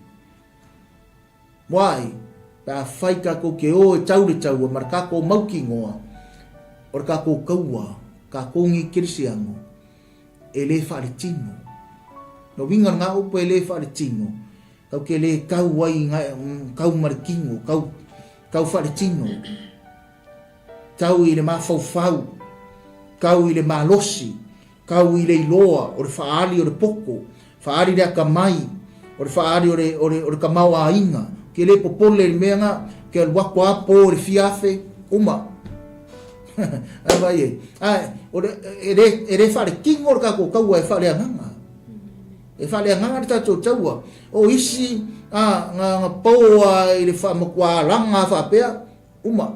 Why? Pa fai ka ko ke o tau le tau marka ko mauki ngoa. Or ka ko kaua, ka kongi kirisiango, e le whare tino. No winga ngā upo e le whare tino. Kau ke le kau wai kau marikingo, kau whare tino. Kau I le mawhauwhau, kau I le malosi, kau I le iloa, o le whaari o le poko, whaari le akamai, o le whaari o le kamau a inga, ke le popole le mea ngā, ke le wako apo o le fiafe, uma. Ai ere fare kingo ka ko kaua e fare nganga e fare nganga ta to taua o isi nga poa I le fa mo kwa langa fa pe uma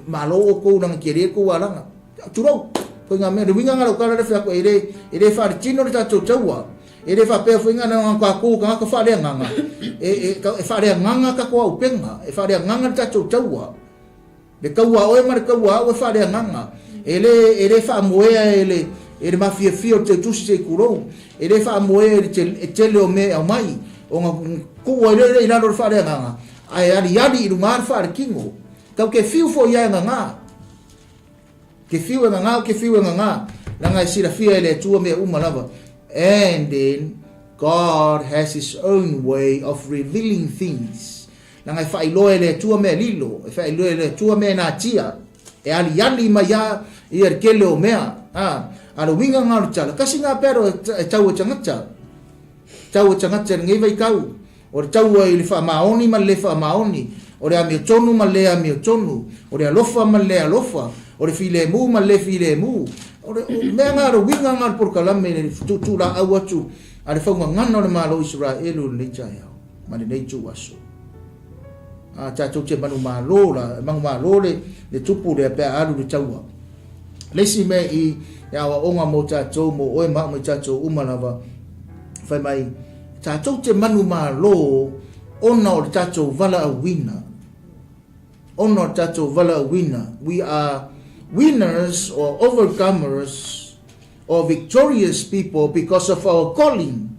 malo ko na kere ko langa turo ko nga me winga nga ka le fa ko ere fare tino ta to taua ere fa pe fo nga na ko ka fare nganga e fare nganga ka ko upenga e fare nganga ta to taua le kaua oe mar kaua o fa le nganga ele fa moea ele mafia fio te tusi se kuro ele fa moea e tele o me au mai o nga ku ele ina do fa le nganga ai ali I mar fa kingo ka ke fiu fo ia nganga ke fiu nganga langa sira fia ele tu me uma lava and then God has his own way of revealing things. Nanga VAILOA le tua me lilo, VAILOA le tua me na tia. E ali mai ia I kele o mea. Alo winga ngaru tala. Kasi ngā pero e tau 𝚟𝚙𝚎 Tau 𝚟𝚙𝚎 ngai vai kau. O le tau I le whaamaoni ma le whaamaoni. O le amio tonu ma le amio tonu. O le alofa ma le alofa. O le file mu ma le file mu. O le mea ngaru winga ngaru porkalame le tūra au atu. A le whaunga ngana o le malo Israelu le jaiau. Ma le nei tu aso. Tatou te manu malo la mangu malo le tupu le pe alu le taua lesi me I ya wa onga mo tatou mo oe ma mo tatou umalava fai mai tatou te manu malo ona o tatou vala a wina we are winners or overcomers or victorious people because of our calling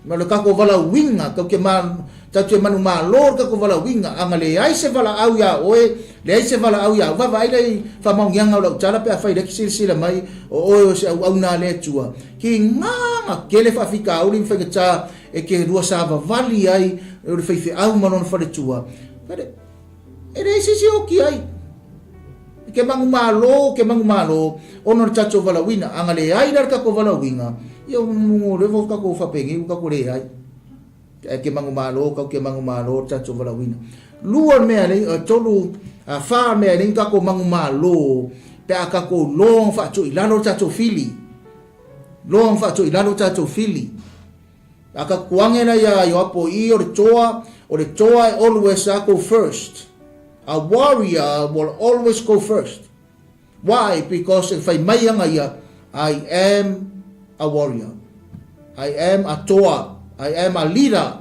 ma le kako vala winga ka ke man tatu manu malo ka ko vala winga anga le ai se vala au ya oe le ai se vala au ya va vai le fa mong yang au tala pe fa ile sila mai o se au na le tua ki nga ke le fa fika au le fa ta e ke rua sa va vali ai le fa au manon fa le tua pere e le se o ki ai ke mangumalo ono tato valawina angale ai dar ka ko valawinga yo mo revo ka ko fapengi ka ko le ai ke mangumalo tato valawina luon me ale tolu fa me ale ka ko mangumalo pe aka ko long fa to ilano tato fili aka kuangena ya yo apo I o le toa always go first. A warrior will always go first. Why? Because if I am a warrior. I am a toa. I am a leader.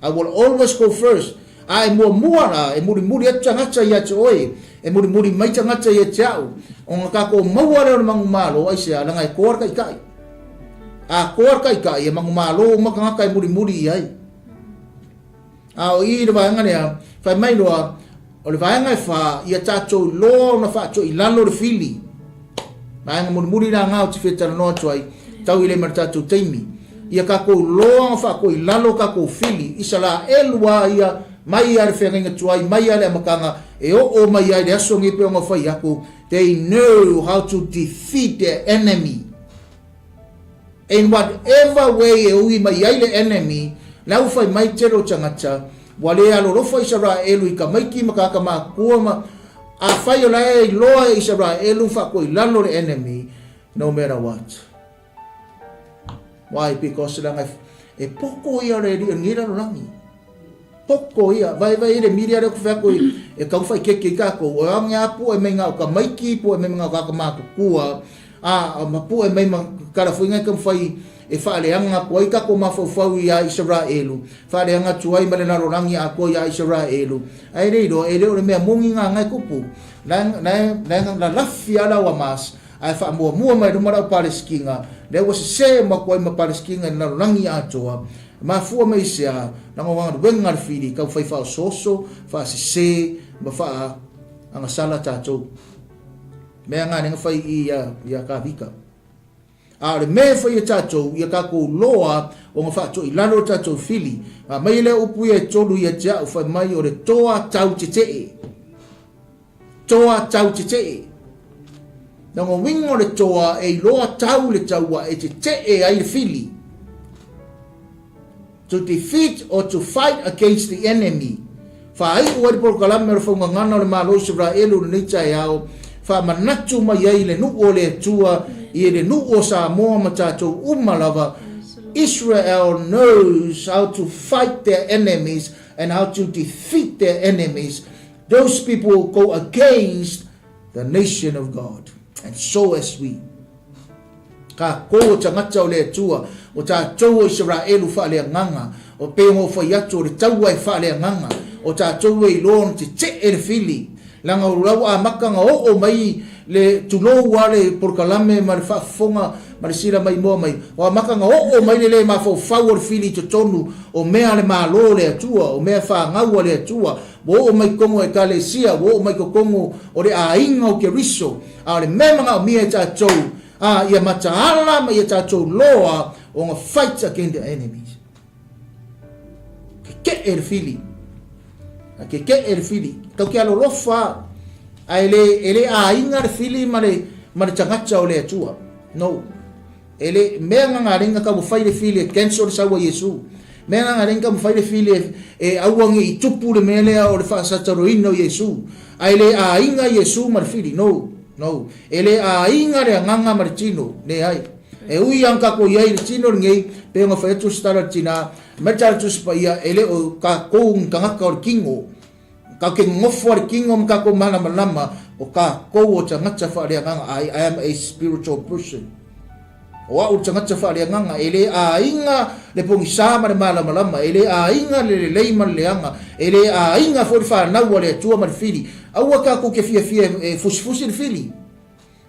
I will always go first. Ai muara e muri atangata ya toi e muri mai tangata ya tau on ka ko mawara mangumalo ai se ala ngai kor kai a kor kai e mangumalo makanga kai muri ai a I de vanga ne fa mai loa o le vanga fa ia tato lo na fa to ilano de fili vanga muri na ngau te feta no toi tau ile martato taimi ia ka ko lo fa ko ilano ka ko fili isala elwa ia mai ar fenga tuai mai ale makanga e o mai ai aso ngi pe ngo fai aku they know how to defeat their enemy in whatever way e ui mai ai le enemy lau fai mai tero tangata wale alo ro fai Israel I ka mai ki makaka ma kuama a fai o lai loa Israel fa ko ilano le enemy no matter what. Why? Because lang e poko ia re ngira rangi poko ia vai le miria re ko fa ko e ka fai ke ka ko o anga pu e menga ka mai ki pu e menga ka ma kua a ma pu e menga kala fuinga ka fai e fa le anga ko ka ko ma fo ia Israel fa le anga tuai male na rangi a ko ia Israel ai re do e le me mungi nga ngai kupu na lafia la wa mas ai fa mo mai do mara Palestina there was se ma ko ma Palestina na rangi a toa ma fu mai sia na ngwa wenga fili ka fai fa soso fa se ma fa anga sala tato me anga nga fai ia ka vika a le me fai tato ia ka ko loa o nga fa to ilano tato fili ma mai le upu e tolu ia ja fa mai o le toa tau tete na ngo wingo le toa e loa tau le taua e tete ai fili to defeat or to fight against the enemy. Fa ai o por kalam mer fonga ngana le malo Israel ni chai ao fa manatu mai ai le nu o le tua I le nu o sa mo matato umalava. Israel knows how to fight their enemies and how to defeat their enemies. Those people go against the nation of God, and so as we. Ka ko tangata o le tua o ta tau Israel fa le nganga o pe mo fa yato le tau ai fa le nganga o ta tau I lon te el fili langa ulawa makanga o mai le tulo wale por kalame mar fa fonga mar sira mai mo mai o makanga o mai le ma fo favor fili to tonu o mea le malo le tua o mea fa ngau le tua o mai kongo e kalesia o mai kongo o le ainga o Kirifi a le memanga o mia ta tau ia mataala ma ia tatou loa o nga fight against the enemies. Ke el fili. Ke el fili. Kau ke alo lofa ele a inga le fili ma le tangata o le atua. No. Ele mea ngarenga ka mo fai le fili cancel sa wa Yesu. Mea ngarenga mo fai le fili e awangi itupu le mele o le fa sataroino Yesu. Ele a inga Yesu ma le fili. No, ele a inga le nganga martino ne ai e ui anka ko ia le tino ngei pe nga fa tu stara tina metal tu spaia ele o ka ko un kanga ka kingo ka ke ngofo kingo ka ko mana malama o ka ko o tanga fa le nganga I am a spiritual person o au tanga fa le nganga ele a inga le pongisa ma mala malama ele a inga le leiman le anga ele a inga for fa na wale tu ma fili au ka ko ke fia fusfusi fili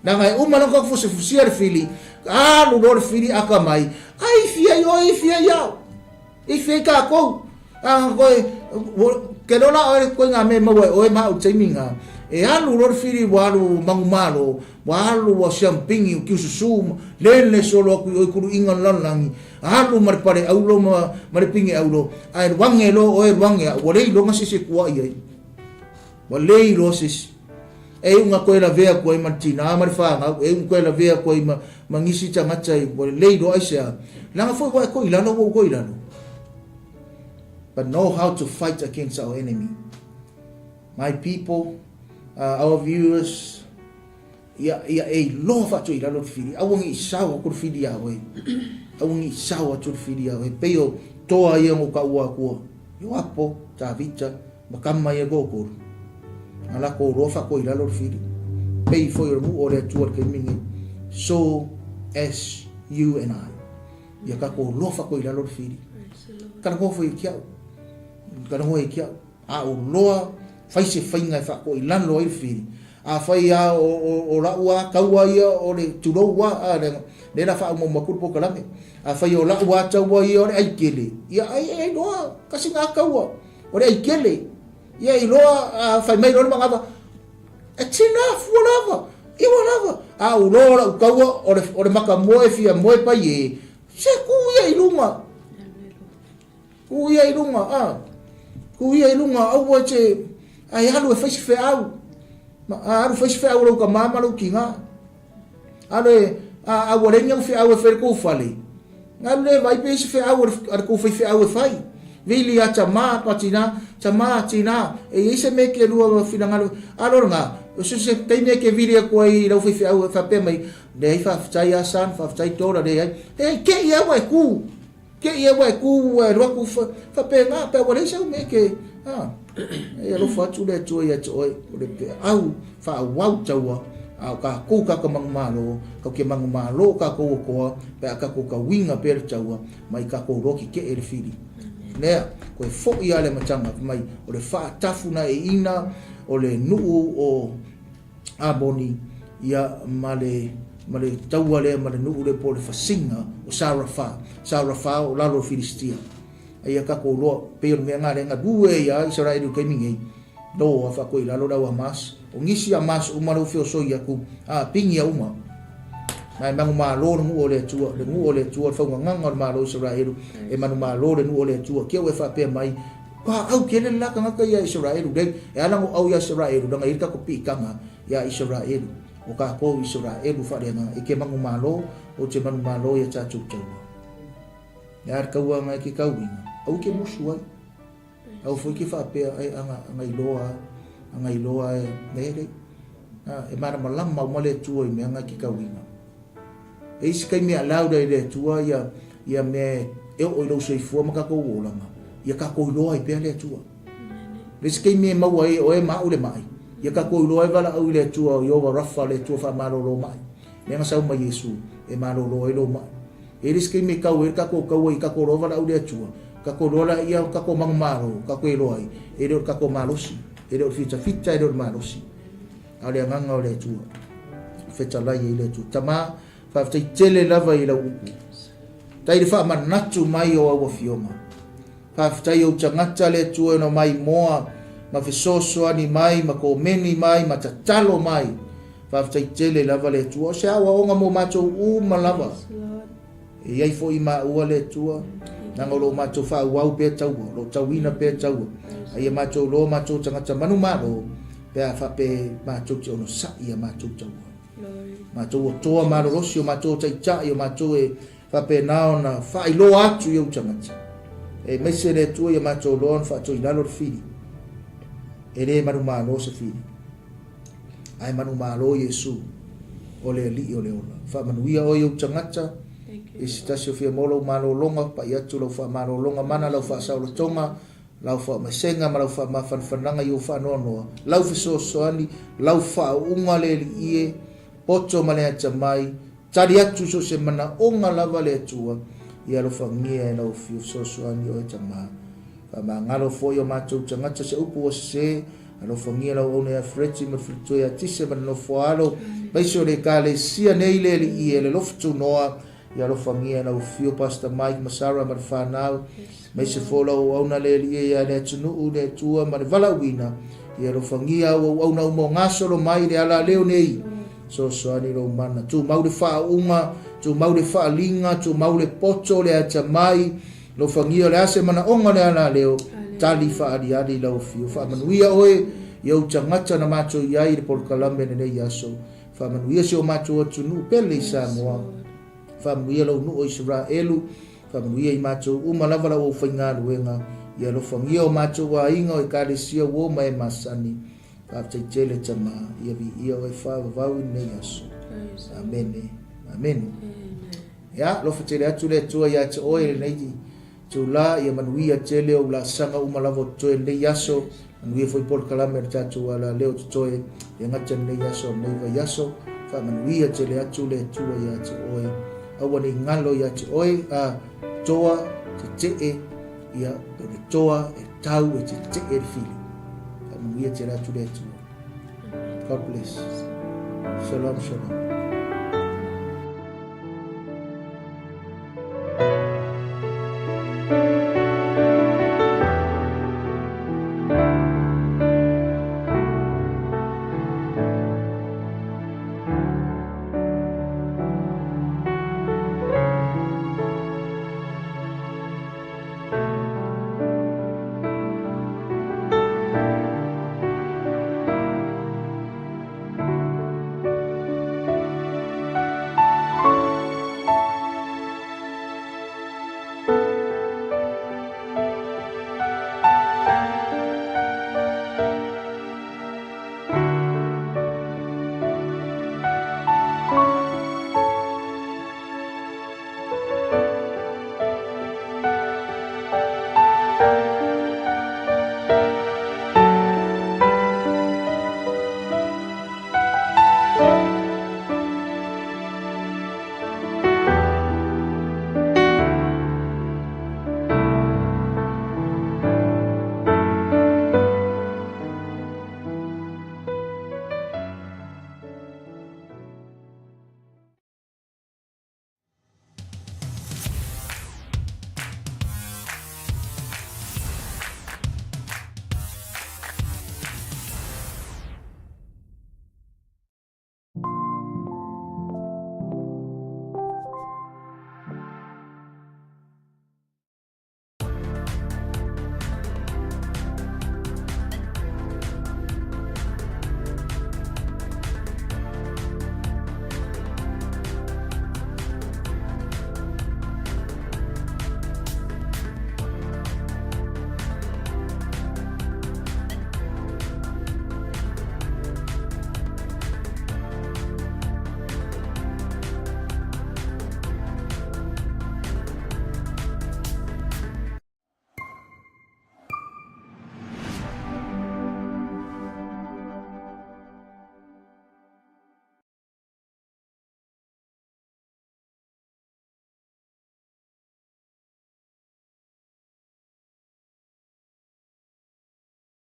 na ngai uma no ka fusfusi fili lu dor fili akamai ai fia ya i fia ka ko ko ke no la ko nga me mo o ma u taiminga e alu dor fili walu mangumalo walu wa champingi u kisusum lele solo ku ku ingan langi alu mar pare aulo mar pingi aulo ai wangelo o wange o le lo ngasi se kuai ai walei roses e unga koe la vea koe ma tina ma whaanga e unga koe la vea koe ma ngisi tangata i po leido aisea langa foi koe koe ilano koe ilano but know how to fight against our enemy. My people, our viewers, ia e lo fa tu ilano fili awangi sawa ko fili ya we awangi sawa tu fili ya we peo toa ia ngo ka ua ko yo apo ta vita makama ia go ala ko rofa ko ilalo fili pay for your mu ore tu ke mingi so as you and I ia ka ko rofa ko ilalo fili kana ko foi kia kana ho kia a o loa fai se fainga fa ko ilalo i fili a fai a o la ua kaua ia o le tulo ua a le la fa mo makuru po kalame a fai o la ua taua ia o le aikele ia ai loa kasi nga kaua o le aikele ia i loa fai mai loa mangava it's enough whatever i whatever a o loa la kaua o le maka moe fia moe pa ye se kuia i lunga kuia i lunga au che ai halu e fai se fe au aru fai fe au ka mama lo kinga ale a warenga fe au fe ko fale ngale vai pe fe au ar ko fe au fai vili a chama patina e ise me ke lua finangalo alornga o se tene ke vili ko ai lo fe au fa pe mai de fa fai asan fa fai tora de ai ke ia wa ku ro ku fa pe nga pe wale se me ke e lo fatu le to ia to le pe au fa wau taua au ka ku ka mangmalo ka ke mangmalo ka ko pe ka ko ka winga per taua mai ka ko roki ke e fili ne ko fo ia le matanga mai o le fa tafuna e ina o le nuu o aboni ia male taua le male nuu le po le fasinga o sarafa o lalo filistia ia ka ko lo pe me nga le nga due ya Israel ke mingi do fa ko ila lo da wa mas o ngisi a mas o malo fio so ya ku pingi uma mai mangu ma lo nu ole tua fa nga nga ma lo Israel e manu ma lo nu ole tua ke we fa pe mai pa au ke le la ka nga ya Israel de e ala ngo au ya Israel da nga ita ko pi kanga ya Israel o ka ko Israel fa de nga e ke mangu ma lo o che manu ma lo ya cha chu chu ya ka wa nga ki ka winga au ke musuai au foi que fa pe anga iloa nele e mara malam mau male tu i me anga ki ka winga e isi kai me alau dai le tua ia me e o lo sei fo maka ko olanga ia ka ko iloa i pe le tua le isi kai me mau ai o e ma ule mai ia ka ko iloa vala au le tua yo va rafa le tua fa malo lo mai me nga sa ma Yesu e malo lo mai e isi kai me ka o ka ko ro vala au le tua ka ko lola ia ka ko mangmaro ka ko eloi e do ka ko malosi e do fita e do malosi ale nganga ole tu feta la ile tu tama fa ftai tele lava ila upu tai fa manatu mai o wa fioma fa ftai o changata le tu no mai moa ma fisoso ani mai ma ko meni mai ma tatalo mai fa ftai tele lava le tu o se awa onga mo macho u malava e ai fo i ma u le tu nanga lo macho fa wau pe tau lo tawina pe tau ai macho lo macho tanga manu malo pe fa pe macho ono sa ia macho tau macho to malo lo sio macho cha ia macho e fa pe na na fa lo atu ia tanga e mesele tu ia macho lo fa to ila lo fili ele manu malo se fili ai manu malo Yesu ole li ole ola fa manu ia o ia tanga istasio fia molo malo longa pa ia tu lo fa malo longa mana lo fa sa lo tonga lo fa masenga ma lo fa ma fananga yo fa no lo fa so soani lo fa unga le ie poto male chamai tari atu so se mana onga lava le tua ia lo fa ngia no fio so soani o chama fa ma ngalo fo yo macho changa se upu se alo fa ngia lo ona freti ma frito ya tise ma no fo alo bai so le kale sia nei le ie le lo ftu noa ia lo fangia na fio pasta Mike Masara ma fanau mai se follow ona le ia le tunu le tua ma vala wina ia lo fangia ona mo ngaso lo mai le ala leo nei so ani lo mana tu mau de fa uma tu mau de fa linga tu mau le poto le ata mai lo fangia le ase mana onga le ala leo tali fa adi lo fio fa manuia oe ia utangata na matou iai le Polokalame nei aso whamanuia se o matou atu nuu pele i Samoa whamanuia lau nuu o Israelu whamanuia i matou umalawa lau o whainga luenga ia lo whangia o matou wa inga o ekalesia wo mai masani Pātai tele tama ia vi ia o e whāwavau nei aso. Amen. Amen. Ya, lo fatele atu le tua ia te oe nei tu la ia manuia tele o la sanga umalawa toe nei aso manuia foi Polokalame le tatu ala leo toe ia ngata nei aso nei vai aso fa manuia tele atu le tua ia te oe awa ni ngalo ia te oe a toa te te ia le toa e tau e te te e fili fa manuia tele atu le tua. God bless. Shalom, shalom.